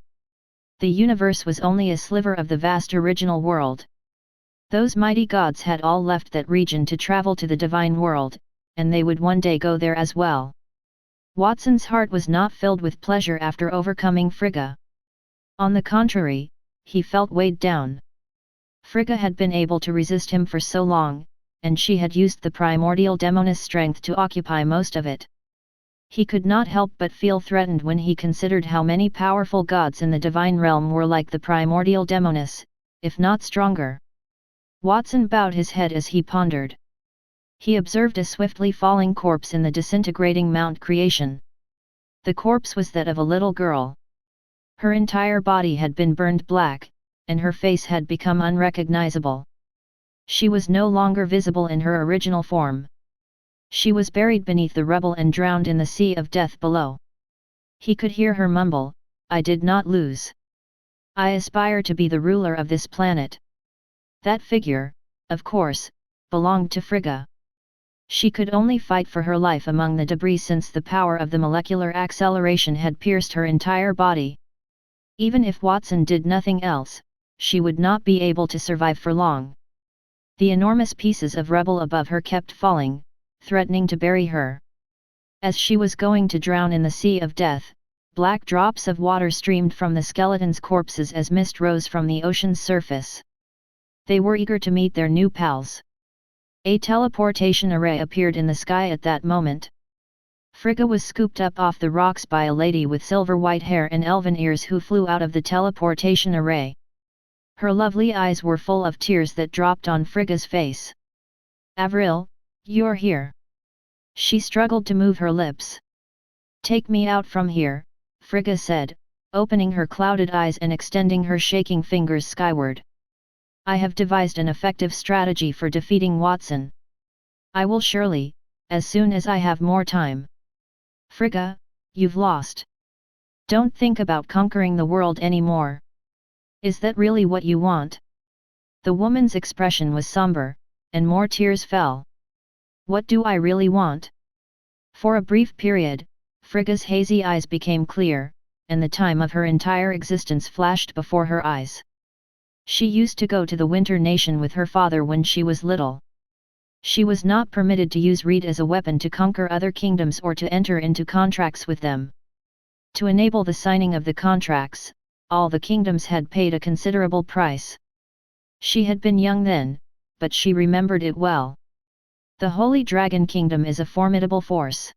The universe was only a sliver of the vast original world. Those mighty gods had all left that region to travel to the divine world, and they would one day go there as well. Watson's heart was not filled with pleasure after overcoming Frigga. On the contrary, he felt weighed down. Frigga had been able to resist him for so long, and she had used the primordial demoness strength to occupy most of it. He could not help but feel threatened when he considered how many powerful gods in the divine realm were like the primordial demoness, if not stronger. Watson bowed his head as he pondered. He observed a swiftly falling corpse in the disintegrating Mount Creation. The corpse was that of a little girl. Her entire body had been burned black, and her face had become unrecognizable. She was no longer visible in her original form. She was buried beneath the rubble and drowned in the sea of death below. He could hear her mumble, "I did not lose. I aspire to be the ruler of this planet." That figure, of course, belonged to Frigga. She could only fight for her life among the debris since the power of the molecular acceleration had pierced her entire body. Even if Watson did nothing else, she would not be able to survive for long. The enormous pieces of rubble above her kept falling, threatening to bury her. As she was going to drown in the sea of death, black drops of water streamed from the skeletons' corpses as mist rose from the ocean's surface. They were eager to meet their new pals. A teleportation array appeared in the sky at that moment. Frigga was scooped up off the rocks by a lady with silver white hair and elven ears who flew out of the teleportation array. Her lovely eyes were full of tears that dropped on Frigga's face. "Avril, you're here." She struggled to move her lips. "Take me out from here," Frigga said, opening her clouded eyes and extending her shaking fingers skyward. "I have devised an effective strategy for defeating Watson. I will surely, as soon as I have more time." "Frigga, you've lost. Don't think about conquering the world anymore. Is that really what you want?" The woman's expression was somber, and more tears fell. "What do I really want?" For a brief period, Frigga's hazy eyes became clear, and the time of her entire existence flashed before her eyes. She used to go to the Winter Nation with her father when she was little. She was not permitted to use reed as a weapon to conquer other kingdoms or to enter into contracts with them. To enable the signing of the contracts, all the kingdoms had paid a considerable price. She had been young then, but she remembered it well. The Holy Dragon Kingdom is a formidable force.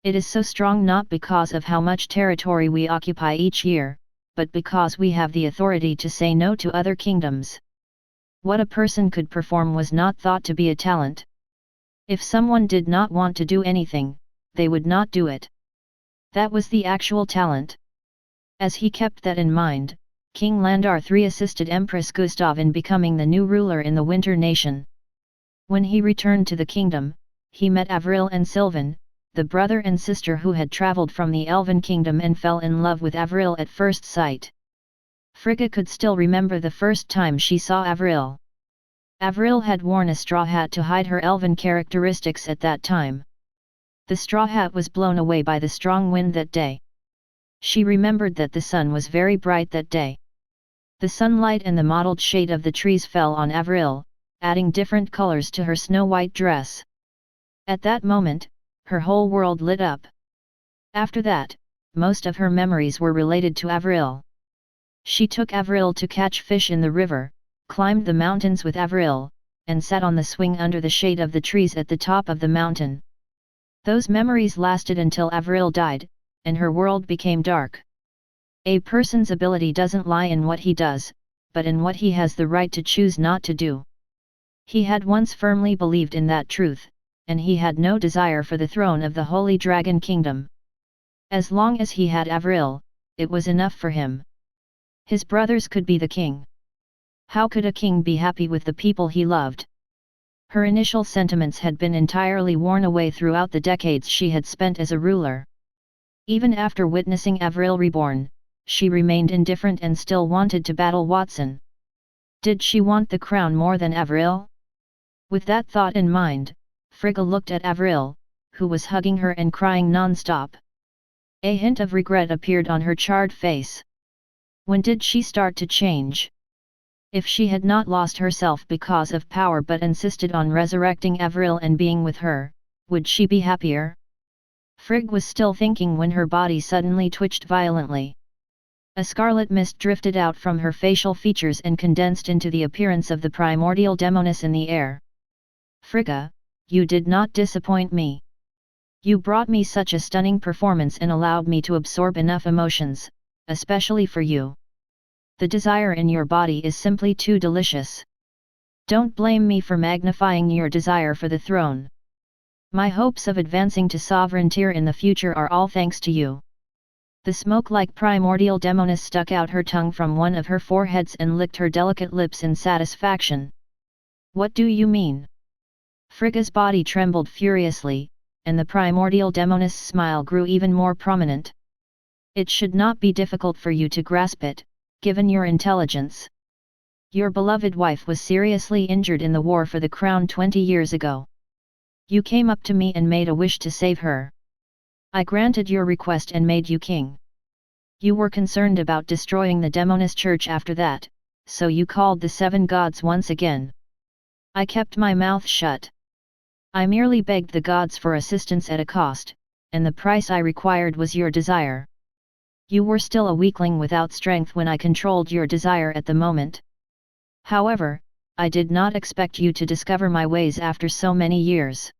It is so strong not because of how much territory we occupy each year, but because we have the authority to say no to other kingdoms. What a person could perform was not thought to be a talent. If someone did not want to do anything, they would not do it. That was the actual talent. As he kept that in mind, King Landar III assisted Empress Gustav in becoming the new ruler in the Winter Nation. When he returned to the kingdom, he met Avril and Sylvan, the brother and sister who had travelled from the Elven kingdom and fell in love with Avril at first sight. Frigga could still remember the first time she saw Avril. Avril had worn a straw hat to hide her elven characteristics at that time. The straw hat was blown away by the strong wind that day. She remembered that the sun was very bright that day. The sunlight and the mottled shade of the trees fell on Avril, adding different colors to her snow-white dress. At that moment, her whole world lit up. After that, most of her memories were related to Avril. She took Avril to catch fish in the river, climbed the mountains with Avril, and sat on the swing under the shade of the trees at the top of the mountain. Those memories lasted until Avril died, and her world became dark. A person's ability doesn't lie in what he does, but in what he has the right to choose not to do. He had once firmly believed in that truth, and he had no desire for the throne of the Holy Dragon Kingdom. As long as he had Avril, it was enough for him. His brothers could be the king. How could a king be happy with the people he loved? Her initial sentiments had been entirely worn away throughout the decades she had spent as a ruler. Even after witnessing Avril reborn, she remained indifferent and still wanted to battle Watson. Did she want the crown more than Avril? With that thought in mind, Frigga looked at Avril, who was hugging her and crying non-stop. A hint of regret appeared on her charred face. When did she start to change? If she had not lost herself because of power but insisted on resurrecting Avril and being with her, would she be happier? Frigg was still thinking when her body suddenly twitched violently. A scarlet mist drifted out from her facial features and condensed into the appearance of the primordial demoness in the air. Frigga, you did not disappoint me. You brought me such a stunning performance and allowed me to absorb enough emotions, especially for you. The desire in your body is simply too delicious. Don't blame me for magnifying your desire for the throne. My hopes of advancing to sovereignty in the future are all thanks to you. The smoke-like primordial demoness stuck out her tongue from one of her foreheads and licked her delicate lips in satisfaction. What do you mean? Frigga's body trembled furiously, and the primordial demoness' smile grew even more prominent. It should not be difficult for you to grasp it, given your intelligence. Your beloved wife was seriously injured in the war for the crown 20 years ago. You came up to me and made a wish to save her. I granted your request and made you king. You were concerned about destroying the demoness church after that, so you called the 7 gods once again. I kept my mouth shut. I merely begged the gods for assistance at a cost, and the price I required was your desire. You were still a weakling without strength when I controlled your desire at the moment. However, I did not expect you to discover my ways after so many years.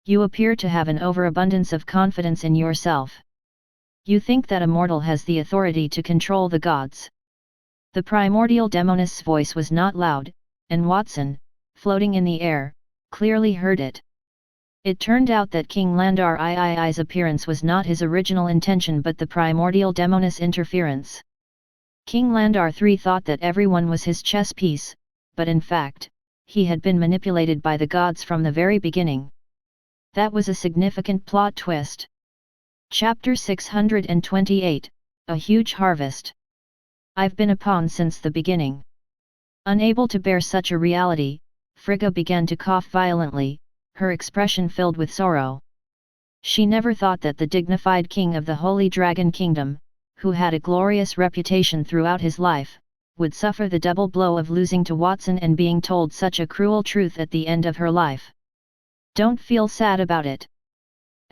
You appear to have an overabundance of confidence in yourself. You think that a mortal has the authority to control the gods. The primordial demoness' voice was not loud, and Watson, floating in the air, clearly heard it. It turned out that King Landar III's appearance was not his original intention but the primordial demoness interference. King Landar III thought that everyone was his chess piece, but in fact, he had been manipulated by the gods from the very beginning. That was a significant plot twist. Chapter 628, A Huge Harvest. I've been a pawn since the beginning. Unable to bear such a reality, Frigga began to cough violently, her expression filled with sorrow. She never thought that the dignified king of the Holy Dragon Kingdom, who had a glorious reputation throughout his life, would suffer the double blow of losing to Watson and being told such a cruel truth at the end of her life. Don't feel sad about it.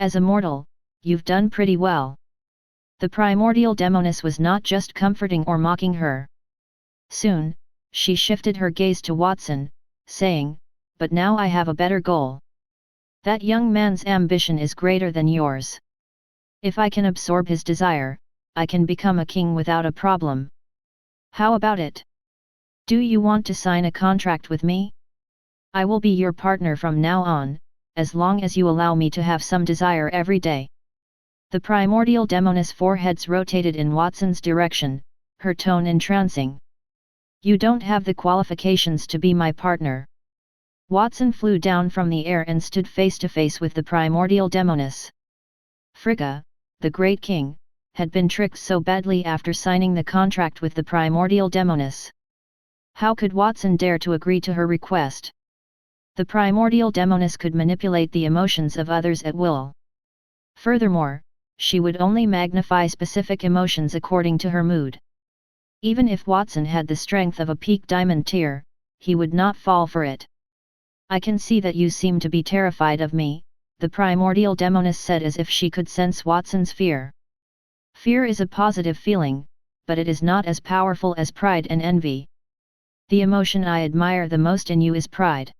As a mortal, you've done pretty well. The primordial demoness was not just comforting or mocking her. Soon, she shifted her gaze to Watson, saying, "But now I have a better goal. That young man's ambition is greater than yours. If I can absorb his desire, I can become a king without a problem. How about it? Do you want to sign a contract with me? I will be your partner from now on, as long as you allow me to have some desire every day." The primordial demoness' foreheads rotated in Watson's direction, her tone entrancing. "You don't have the qualifications to be my partner." Watson flew down from the air and stood face to face with the primordial demoness. Frigga, the great king, had been tricked so badly after signing the contract with the primordial demoness. How could Watson dare to agree to her request? The primordial demoness could manipulate the emotions of others at will. Furthermore, she would only magnify specific emotions according to her mood. Even if Watson had the strength of a peak diamond tier, he would not fall for it. "I can see that you seem to be terrified of me," the primordial demoness said as if she could sense Watson's fear. "Fear is a positive feeling, but it is not as powerful as pride and envy. The emotion I admire the most in you is pride.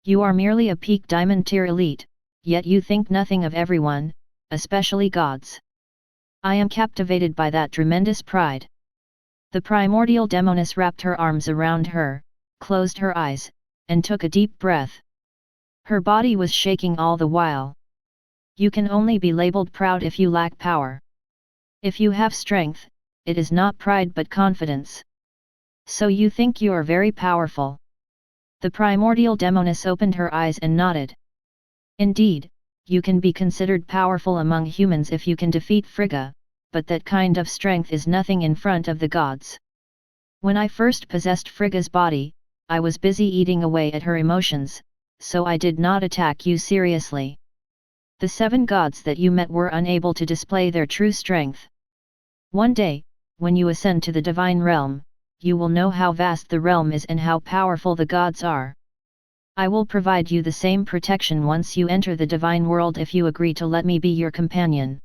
You are merely a peak diamond tier elite, yet you think nothing of everyone, especially gods. I am captivated by that tremendous pride." The primordial demoness wrapped her arms around her, closed her eyes, and took a deep breath. Her body was shaking all the while. "You can only be labeled proud if you lack power. If you have strength, it is not pride but confidence. So you think you are very powerful?" The primordial demoness opened her eyes and nodded. "Indeed, you can be considered powerful among humans if you can defeat Frigga, but that kind of strength is nothing in front of the gods. When I first possessed Frigga's body, I was busy eating away at her emotions, so I did not attack you seriously. The 7 gods that you met were unable to display their true strength. One day, when you ascend to the divine realm, you will know how vast the realm is and how powerful the gods are. I will provide you the same protection once you enter the divine world if you agree to let me be your companion.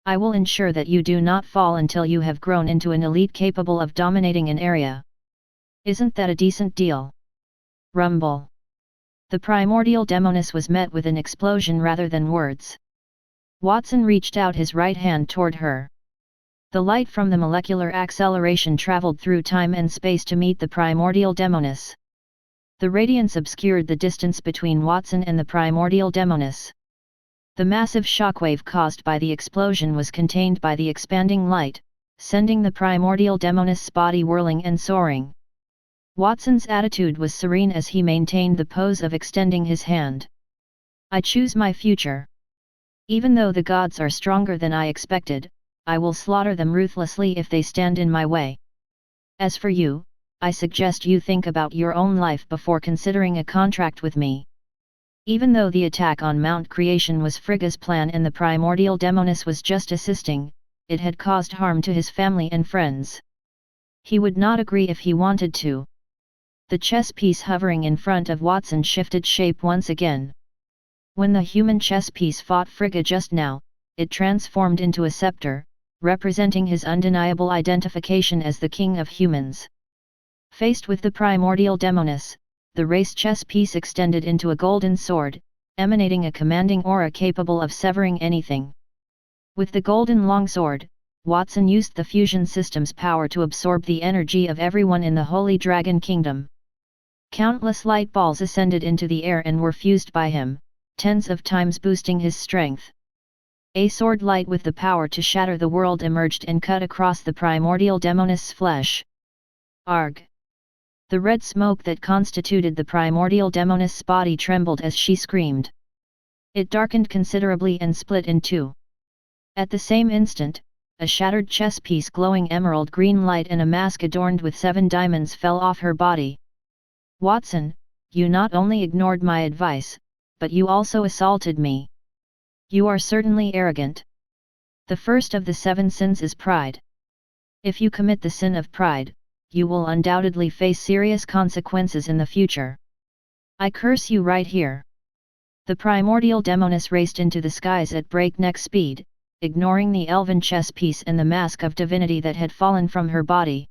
I will ensure that you do not fall until you have grown into an elite capable of dominating an area. Isn't that a decent deal? Rumble. The primordial demoness was met with an explosion rather than words. Watson reached out his right hand toward her. The light from the molecular acceleration traveled through time and space to meet the primordial demoness. The radiance obscured the distance between Watson and the primordial demoness. The massive shockwave caused by the explosion was contained by the expanding light, sending the primordial demoness' body whirling and soaring. Watson's attitude was serene as he maintained the pose of extending his hand. I choose my future. Even though the gods are stronger than I expected, I will slaughter them ruthlessly if they stand in my way. As for you, I suggest you think about your own life before considering a contract with me. Even though the attack on Mount Creation was Frigga's plan and the primordial demoness was just assisting, it had caused harm to his family and friends. He would not agree if he wanted to. The chess piece hovering in front of Watson shifted shape once again. When the human chess piece fought Frigga just now, it transformed into a scepter, representing his undeniable identification as the king of humans. Faced with the primordial demoness, the race chess piece extended into a golden sword, emanating a commanding aura capable of severing anything. With the golden longsword, Watson used the fusion system's power to absorb the energy of everyone in the Holy Dragon Kingdom. Countless light balls ascended into the air and were fused by him, tens of times boosting his strength. A sword light with the power to shatter the world emerged and cut across the primordial demoness' flesh. Arg! The red smoke that constituted the primordial demoness' body trembled as she screamed. It darkened considerably and split in two. At the same instant, a shattered chess piece glowing emerald green light and a mask adorned with 7 diamonds fell off her body. Watson, you not only ignored my advice, but you also assaulted me. You are certainly arrogant. The first of the 7 sins is pride. If you commit the sin of pride, you will undoubtedly face serious consequences in the future. I curse you right here. The primordial demoness raced into the skies at breakneck speed, ignoring the elven chess piece and the mask of divinity that had fallen from her body.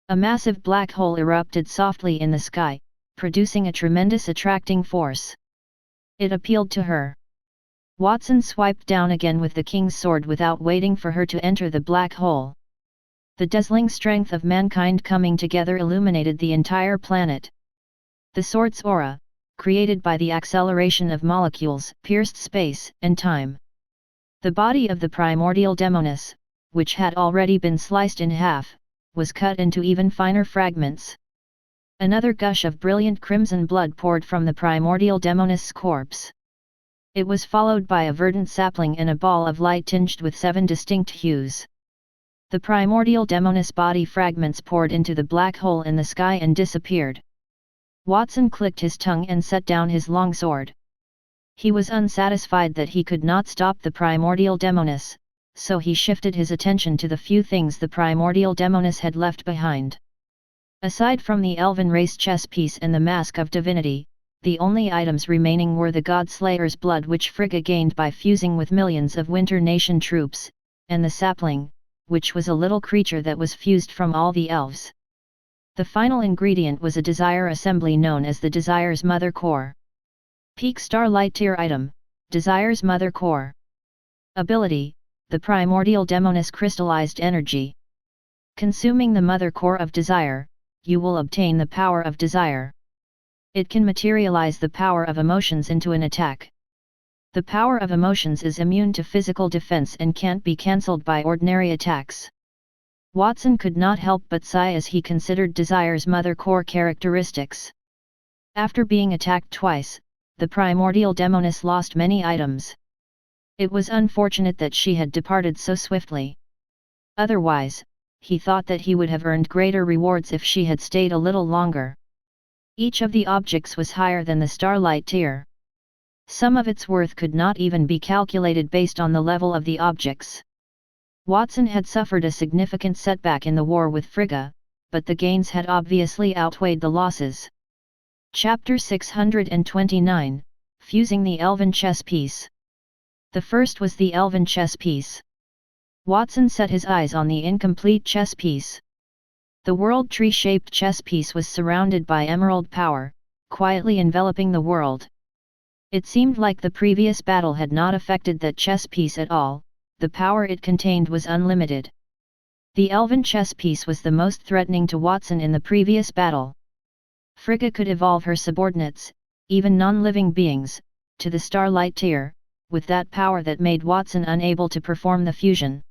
A massive black hole erupted softly in the sky, producing a tremendous attracting force. It appealed to her. Watson swiped down again with the king's sword without waiting for her to enter the black hole. The dazzling strength of mankind coming together illuminated the entire planet. The sword's aura, created by the acceleration of molecules, pierced space and time. The body of the primordial demoness, which had already been sliced in half, was cut into even finer fragments. Another gush of brilliant crimson blood poured from the primordial demoness' corpse. It was followed by a verdant sapling and a ball of light tinged with 7 distinct hues. The primordial demoness body fragments poured into the black hole in the sky and disappeared. Watson clicked his tongue and set down his longsword. He was unsatisfied that he could not stop the primordial demoness, so he shifted his attention to the few things the primordial demoness had left behind. Aside from the elven race chess piece and the mask of divinity, the only items remaining were the God-Slayer's blood which Frigga gained by fusing with millions of Winter Nation troops, and the sapling, which was a little creature that was fused from all the elves. The final ingredient was a desire assembly known as the Desire's Mother Core. Peak Starlight Tier Item, Desire's Mother Core. Ability, the primordial demoness crystallized energy. Consuming the Mother Core of Desire, you will obtain the power of desire. It can materialize the power of emotions into an attack. The power of emotions is immune to physical defense and can't be cancelled by ordinary attacks. Watson could not help but sigh as he considered Desire's Mother Core characteristics. After being attacked twice, the primordial demoness lost many items. It was unfortunate that she had departed so swiftly. Otherwise, he thought that he would have earned greater rewards if she had stayed a little longer. Each of the objects was higher than the Starlight tier. Some of its worth could not even be calculated based on the level of the objects. Watson had suffered a significant setback in the war with Frigga, but the gains had obviously outweighed the losses. Chapter 629, Fusing the Elven Chess Piece. The first was the Elven chess piece. Watson set his eyes on the incomplete chess piece. The world tree-shaped chess piece was surrounded by emerald power, quietly enveloping the world. It seemed like the previous battle had not affected that chess piece at all. The power it contained was unlimited. The Elven chess piece was the most threatening to Watson in the previous battle. Frigga could evolve her subordinates, even non-living beings, to the Starlight tier, with that power that made Watson unable to perform the fusion.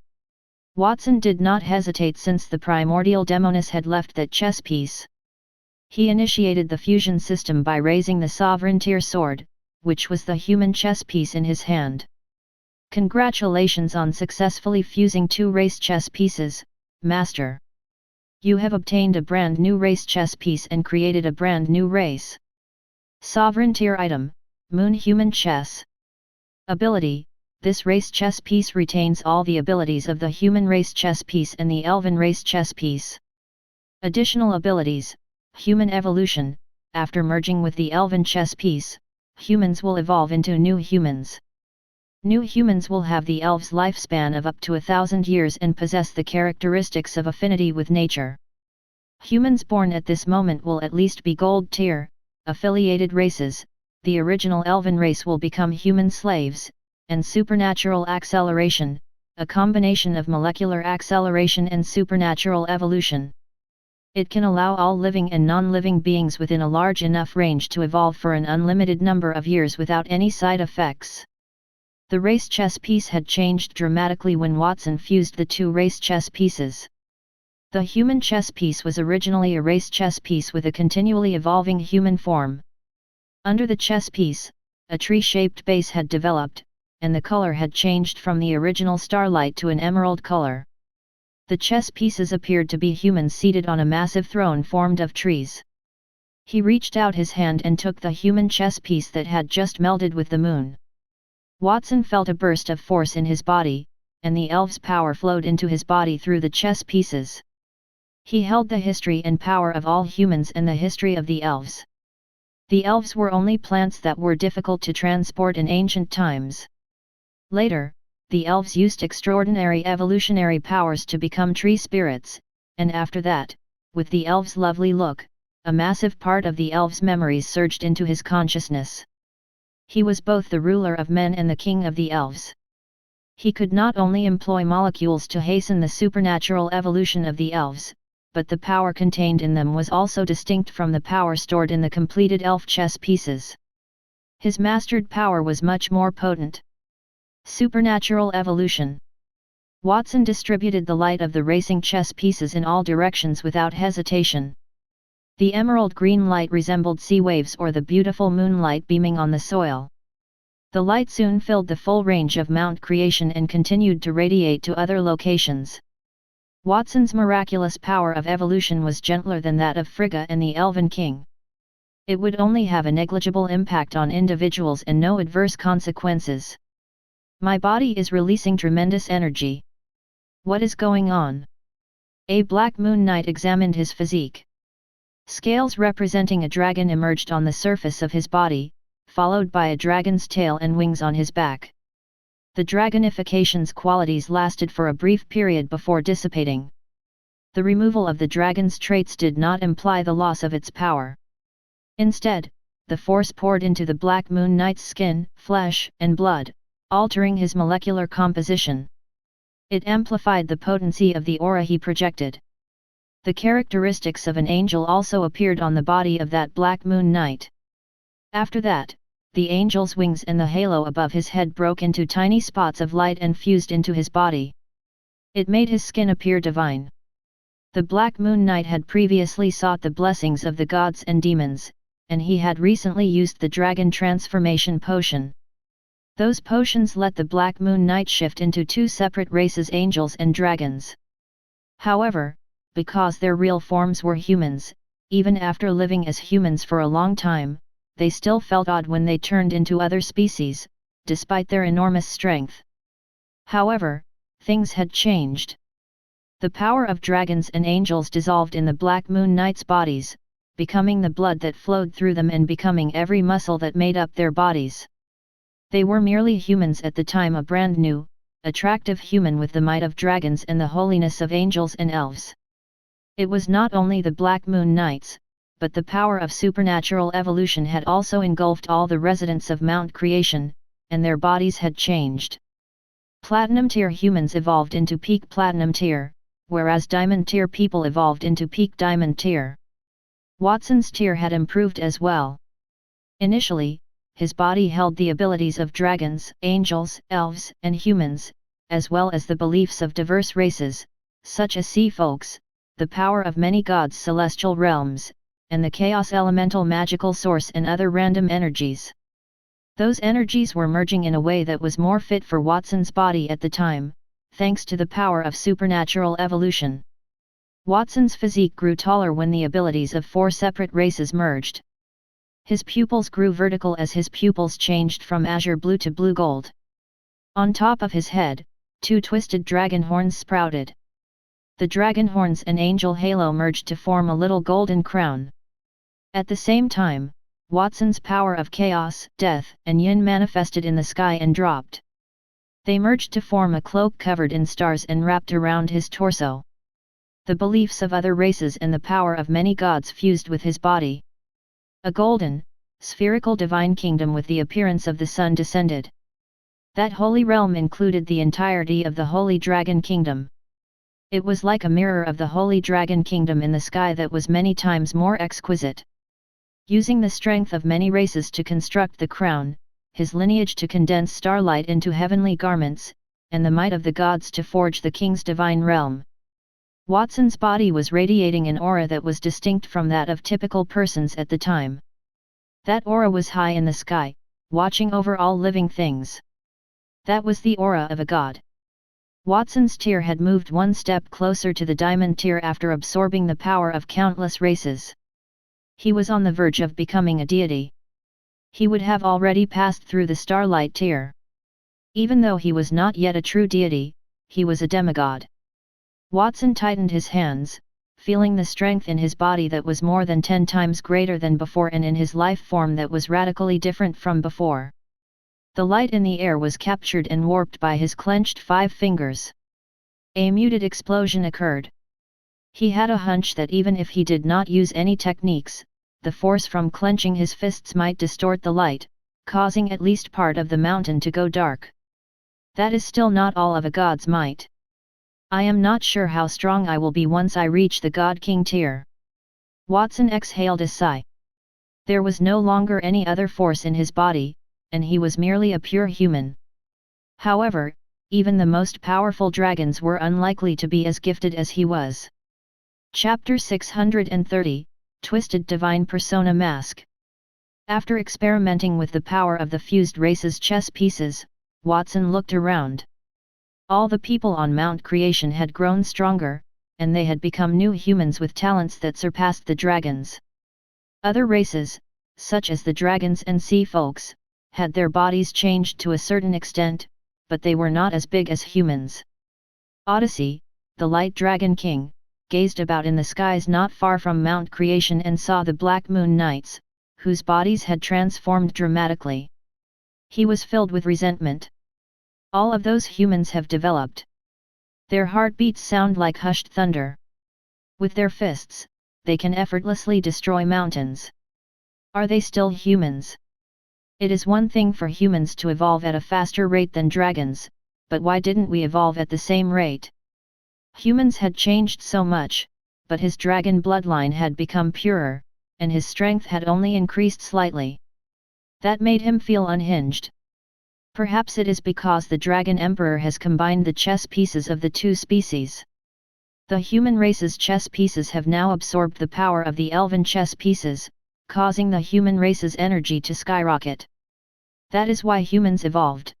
Watson did not hesitate since the primordial Demonis had left that chess piece. He initiated the fusion system by raising the Sovereign tier sword, which was the human chess piece in his hand. Congratulations on successfully fusing two race chess pieces, Master. You have obtained a brand new race chess piece and created a brand new race. Sovereign tier item, Moon Human Chess. Ability, this race chess piece retains all the abilities of the human race chess piece and the Elven race chess piece. Additional abilities, Human Evolution, after merging with the Elven chess piece, humans will evolve into new humans. New humans will have the elves' lifespan of up to 1,000 years and possess the characteristics of affinity with nature. Humans born at this moment will at least be gold tier. Affiliated races, the original Elven race will become human slaves, and supernatural acceleration, a combination of molecular acceleration and supernatural evolution. It can allow all living and non-living beings within a large enough range to evolve for an unlimited number of years without any side effects. The race chess piece had changed dramatically when Watson fused the two race chess pieces. The human chess piece was originally a race chess piece with a continually evolving human form. Under the chess piece, a tree-shaped base had developed, and the color had changed from the original starlight to an emerald color. The chess pieces appeared to be humans seated on a massive throne formed of trees. He reached out his hand and took the human chess piece that had just melded with the moon. Watson felt a burst of force in his body, and the elves' power flowed into his body through the chess pieces. He held the history and power of all humans and the history of the elves. The elves were only plants that were difficult to transport in ancient times. Later, the elves used extraordinary evolutionary powers to become tree spirits, and after that, with the elves' lovely look, a massive part of the elves' memories surged into his consciousness. He was both the ruler of men and the king of the elves. He could not only employ molecules to hasten the supernatural evolution of the elves, but the power contained in them was also distinct from the power stored in the completed elf chess pieces. His mastered power was much more potent. Supernatural evolution. Watson distributed the light of the racing chess pieces in all directions without hesitation. The emerald green light resembled sea waves or the beautiful moonlight beaming on the soil. The light soon filled the full range of Mount Creation and continued to radiate to other locations. Watson's miraculous power of evolution was gentler than that of Frigga and the Elven King. It would only have a negligible impact on individuals and no adverse consequences. My body is releasing tremendous energy. What is going on? A Black Moon Knight examined his physique. Scales representing a dragon emerged on the surface of his body, followed by a dragon's tail and wings on his back. The dragonification's qualities lasted for a brief period before dissipating. The removal of the dragon's traits did not imply the loss of its power. Instead, the force poured into the Black Moon Knight's skin, flesh, and blood, altering his molecular composition. It amplified the potency of the aura he projected. The characteristics of an angel also appeared on the body of that Black Moon Knight. After that, the angel's wings and the halo above his head broke into tiny spots of light and fused into his body. It made his skin appear divine. The Black Moon Knight had previously sought the blessings of the gods and demons, and he had recently used the dragon transformation potion. Those potions let the Black Moon Knight shift into two separate races, angels and dragons. However, because their real forms were humans, even after living as humans for a long time, they still felt odd when they turned into other species, despite their enormous strength. However, things had changed. The power of dragons and angels dissolved in the Black Moon Knights' bodies, becoming the blood that flowed through them and becoming every muscle that made up their bodies. They were merely humans at the time, a brand new, attractive human with the might of dragons and the holiness of angels and elves. It was not only the Black Moon Knights, but the power of supernatural evolution had also engulfed all the residents of Mount Creation, and their bodies had changed. Platinum tier humans evolved into peak platinum tier, whereas diamond tier people evolved into peak diamond tier. Watson's tier had improved as well. Initially, his body held the abilities of dragons, angels, elves, and humans, as well as the beliefs of diverse races, such as sea folks, the power of many gods' celestial realms, and the chaos elemental magical source and other random energies. Those energies were merging in a way that was more fit for Watson's body at the time, thanks to the power of supernatural evolution. Watson's physique grew taller when the abilities of 4 separate races merged. His pupils grew vertical as his pupils changed from azure blue to blue gold. On top of his head, 2 twisted dragon horns sprouted. The dragon horns and angel halo merged to form a little golden crown. At the same time, Watson's power of chaos, death, and yin manifested in the sky and dropped. They merged to form a cloak covered in stars and wrapped around his torso. The beliefs of other races and the power of many gods fused with his body. A golden, spherical divine kingdom with the appearance of the sun descended. That holy realm included the entirety of the Holy Dragon Kingdom. It was like a mirror of the Holy Dragon Kingdom in the sky that was many times more exquisite. Using the strength of many races to construct the crown, his lineage to condense starlight into heavenly garments, and the might of the gods to forge the king's divine realm. Watson's body was radiating an aura that was distinct from that of typical persons at the time. That aura was high in the sky, watching over all living things. That was the aura of a god. Watson's tier had moved one step closer to the diamond tier after absorbing the power of countless races. He was on the verge of becoming a deity. He would have already passed through the starlight tier. Even though he was not yet a true deity, he was a demigod. Watson tightened his hands, feeling the strength in his body that was more than 10 times greater than before and in his life form that was radically different from before. The light in the air was captured and warped by his clenched 5 fingers. A muted explosion occurred. He had a hunch that even if he did not use any techniques, the force from clenching his fists might distort the light, causing at least part of the mountain to go dark. That is still not all of a god's might. I am not sure how strong I will be once I reach the God King tier. Watson exhaled a sigh. There was no longer any other force in his body, and he was merely a pure human. However, even the most powerful dragons were unlikely to be as gifted as he was. Chapter 630, Twisted Divine Persona Mask. After experimenting with the power of the fused race's chess pieces, Watson looked around. All the people on Mount Creation had grown stronger, and they had become new humans with talents that surpassed the dragons. Other races, such as the dragons and sea folks, had their bodies changed to a certain extent, but they were not as big as humans. Odyssey, the Light Dragon King, gazed about in the skies not far from Mount Creation and saw the Black Moon Knights, whose bodies had transformed dramatically. He was filled with resentment. All of those humans have developed. Their heartbeats sound like hushed thunder. With their fists, they can effortlessly destroy mountains. Are they still humans? It is one thing for humans to evolve at a faster rate than dragons, but why didn't we evolve at the same rate? Humans had changed so much, but his dragon bloodline had become purer, and his strength had only increased slightly. That made him feel unhinged. Perhaps it is because the Dragon Emperor has combined the chess pieces of the 2 species. The human race's chess pieces have now absorbed the power of the Elven chess pieces, causing the human race's energy to skyrocket. That is why humans evolved.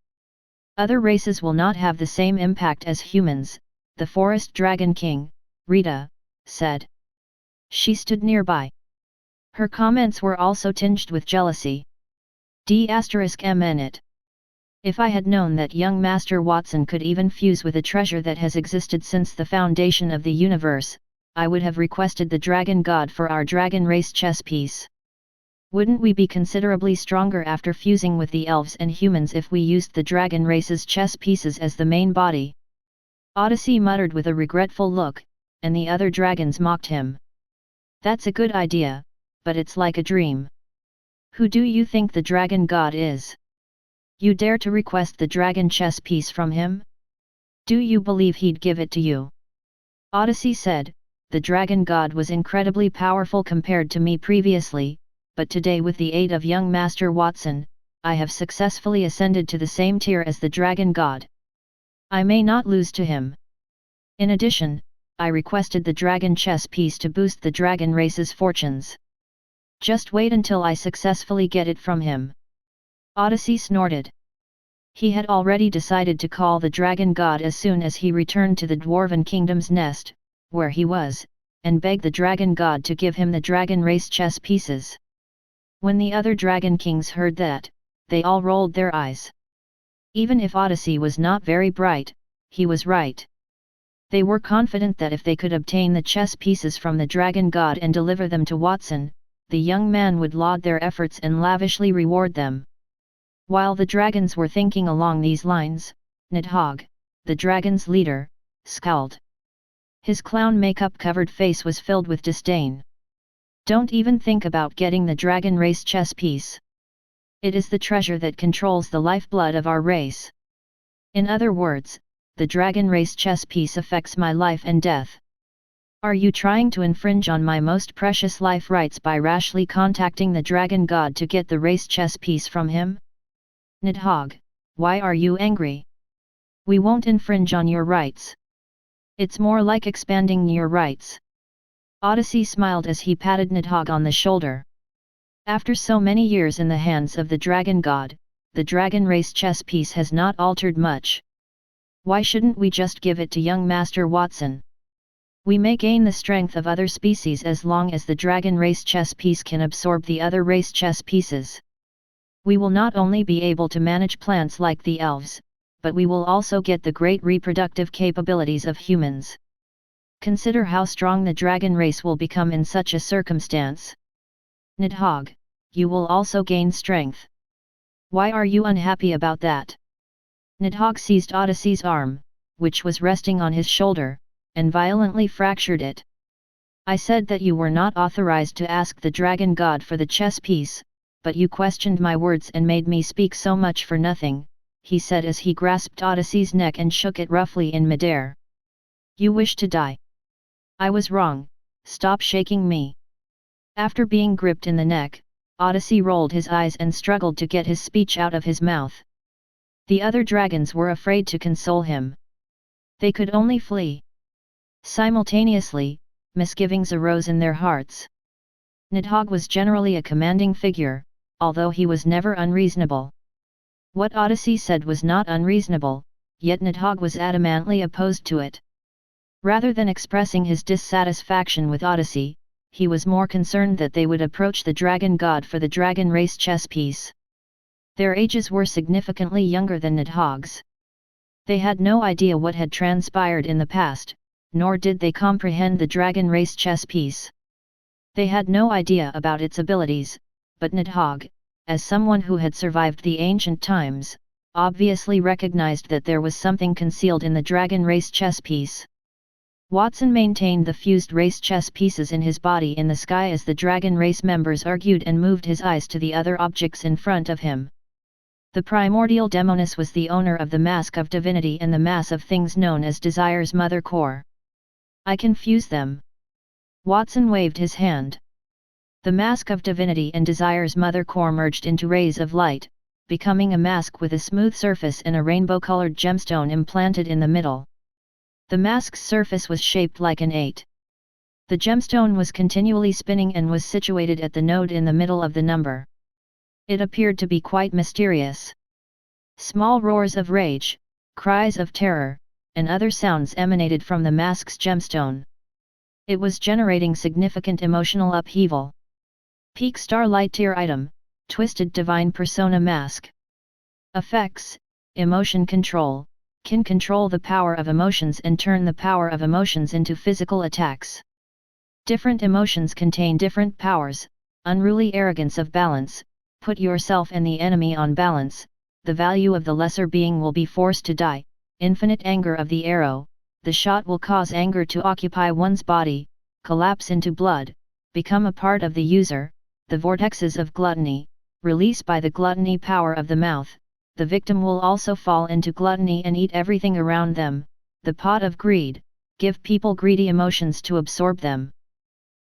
Other races will not have the same impact as humans, the Forest Dragon King, Rita, said. She stood nearby. Her comments were also tinged with jealousy. D***MN. If I had known that young Master Watson could even fuse with a treasure that has existed since the foundation of the universe, I would have requested the Dragon God for our Dragon Race chess piece. Wouldn't we be considerably stronger after fusing with the elves and humans if we used the Dragon Race's chess pieces as the main body? Odyssey muttered with a regretful look, and the other dragons mocked him. That's a good idea, but it's like a dream. Who do you think the Dragon God is? You dare to request the dragon chess piece from him? Do you believe he'd give it to you? Odyssey said, the Dragon God was incredibly powerful compared to me previously, but today with the aid of young Master Watson, I have successfully ascended to the same tier as the Dragon God. I may not lose to him. In addition, I requested the dragon chess piece to boost the dragon race's fortunes. Just wait until I successfully get it from him. Odyssey snorted. He had already decided to call the Dragon God as soon as he returned to the Dwarven Kingdom's nest, where he was, and beg the Dragon God to give him the dragon race chess pieces. When the other Dragon Kings heard that, they all rolled their eyes. Even if Odyssey was not very bright, he was right. They were confident that if they could obtain the chess pieces from the Dragon God and deliver them to Watson, the young man would laud their efforts and lavishly reward them. While the dragons were thinking along these lines, Nidhogg, the dragon's leader, scowled. His clown makeup-covered face was filled with disdain. Don't even think about getting the dragon race chess piece. It is the treasure that controls the lifeblood of our race. In other words, the dragon race chess piece affects my life and death. Are you trying to infringe on my most precious life rights by rashly contacting the Dragon God to get the race chess piece from him? Nidhogg, why are you angry? We won't infringe on your rights. It's more like expanding your rights. Odyssey smiled as he patted Nidhogg on the shoulder. After so many years in the hands of the Dragon God, the dragon race chess piece has not altered much. Why shouldn't we just give it to young Master Watson? We may gain the strength of other species as long as the dragon race chess piece can absorb the other race chess pieces. We will not only be able to manage plants like the elves, but we will also get the great reproductive capabilities of humans. Consider how strong the dragon race will become in such a circumstance. Nidhogg, you will also gain strength. Why are you unhappy about that? Nidhogg seized Odyssey's arm, which was resting on his shoulder, and violently fractured it. I said that you were not authorized to ask the Dragon God for the chess piece, but you questioned my words and made me speak so much for nothing, he said as he grasped Odyssey's neck and shook it roughly in midair. You wish to die. I was wrong, stop shaking me. After being gripped in the neck, Odyssey rolled his eyes and struggled to get his speech out of his mouth. The other dragons were afraid to console him. They could only flee. Simultaneously, misgivings arose in their hearts. Nidhogg was generally a commanding figure, although he was never unreasonable. What Odyssey said was not unreasonable, yet Nidhogg was adamantly opposed to it. Rather than expressing his dissatisfaction with Odyssey, he was more concerned that they would approach the Dragon God for the dragon race chess piece. Their ages were significantly younger than Nidhogg's. They had no idea what had transpired in the past, nor did they comprehend the dragon race chess piece. They had no idea about its abilities, but Nidhogg, as someone who had survived the ancient times, obviously recognized that there was something concealed in the dragon race chess piece. Watson maintained the fused race chess pieces in his body in the sky as the dragon race members argued and moved his eyes to the other objects in front of him. The primordial Demoness was the owner of the Mask of Divinity and the mass of things known as Desire's mother core. I can fuse them. Watson waved his hand. The Mask of Divinity and Desire's mother core merged into rays of light, becoming a mask with a smooth surface and a rainbow-colored gemstone implanted in the middle. The mask's surface was shaped like an 8. The gemstone was continually spinning and was situated at the node in the middle of the number. It appeared to be quite mysterious. Small roars of rage, cries of terror, and other sounds emanated from the mask's gemstone. It was generating significant emotional upheaval. Peak Starlight Tier Item, Twisted Divine Persona Mask. Effects: Emotion Control, can control the power of emotions and turn the power of emotions into physical attacks. Different emotions contain different powers. Unruly arrogance of balance, put yourself and the enemy on balance, the value of the lesser being will be forced to die. Infinite anger of the arrow, the shot will cause anger to occupy one's body, collapse into blood, become a part of the user. The vortexes of gluttony, release by the gluttony power of the mouth, the victim will also fall into gluttony and eat everything around them. The pot of greed, give people greedy emotions to absorb them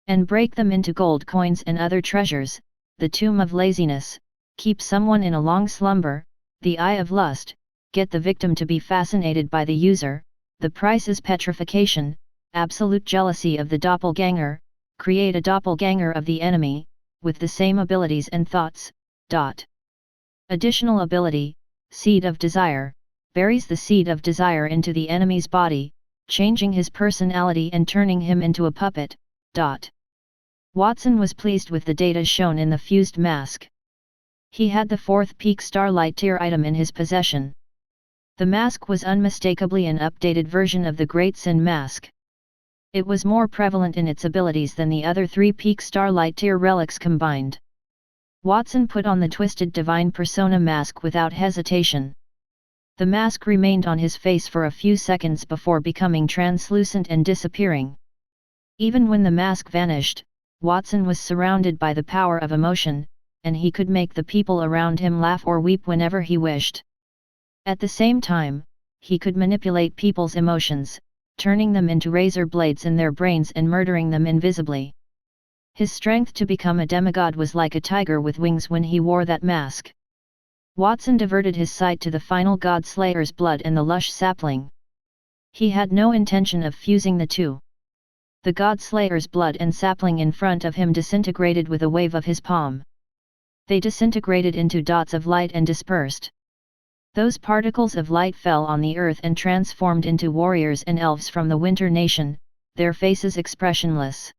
and break them into gold coins and other treasures. The tomb of laziness, keep someone in a long slumber. The eye of lust, get the victim to be fascinated by the user. The price is petrification, absolute jealousy of the doppelganger, create a doppelganger of the enemy, with the same abilities and thoughts. Additional ability, Seed of Desire, buries the seed of desire into the enemy's body, changing his personality and turning him into a puppet. Watson was pleased with the data shown in the fused mask. He had the 4th Peak Starlight Tier item in his possession. The mask was unmistakably an updated version of the Great Sin mask. It was more prevalent in its abilities than the other 3 Peak Starlight Tier relics combined. Watson put on the Twisted Divine Persona mask without hesitation. The mask remained on his face for a few seconds before becoming translucent and disappearing. Even when the mask vanished, Watson was surrounded by the power of emotion, and he could make the people around him laugh or weep whenever he wished. At the same time, he could manipulate people's emotions, turning them into razor blades in their brains and murdering them invisibly. His strength to become a demigod was like a tiger with wings when he wore that mask. Watson diverted his sight to the final God Slayer's blood and the lush sapling. He had no intention of fusing the two. The God Slayer's blood and sapling in front of him disintegrated with a wave of his palm. They disintegrated into dots of light and dispersed. Those particles of light fell on the earth and transformed into warriors and elves from the Winter Nation, their faces expressionless.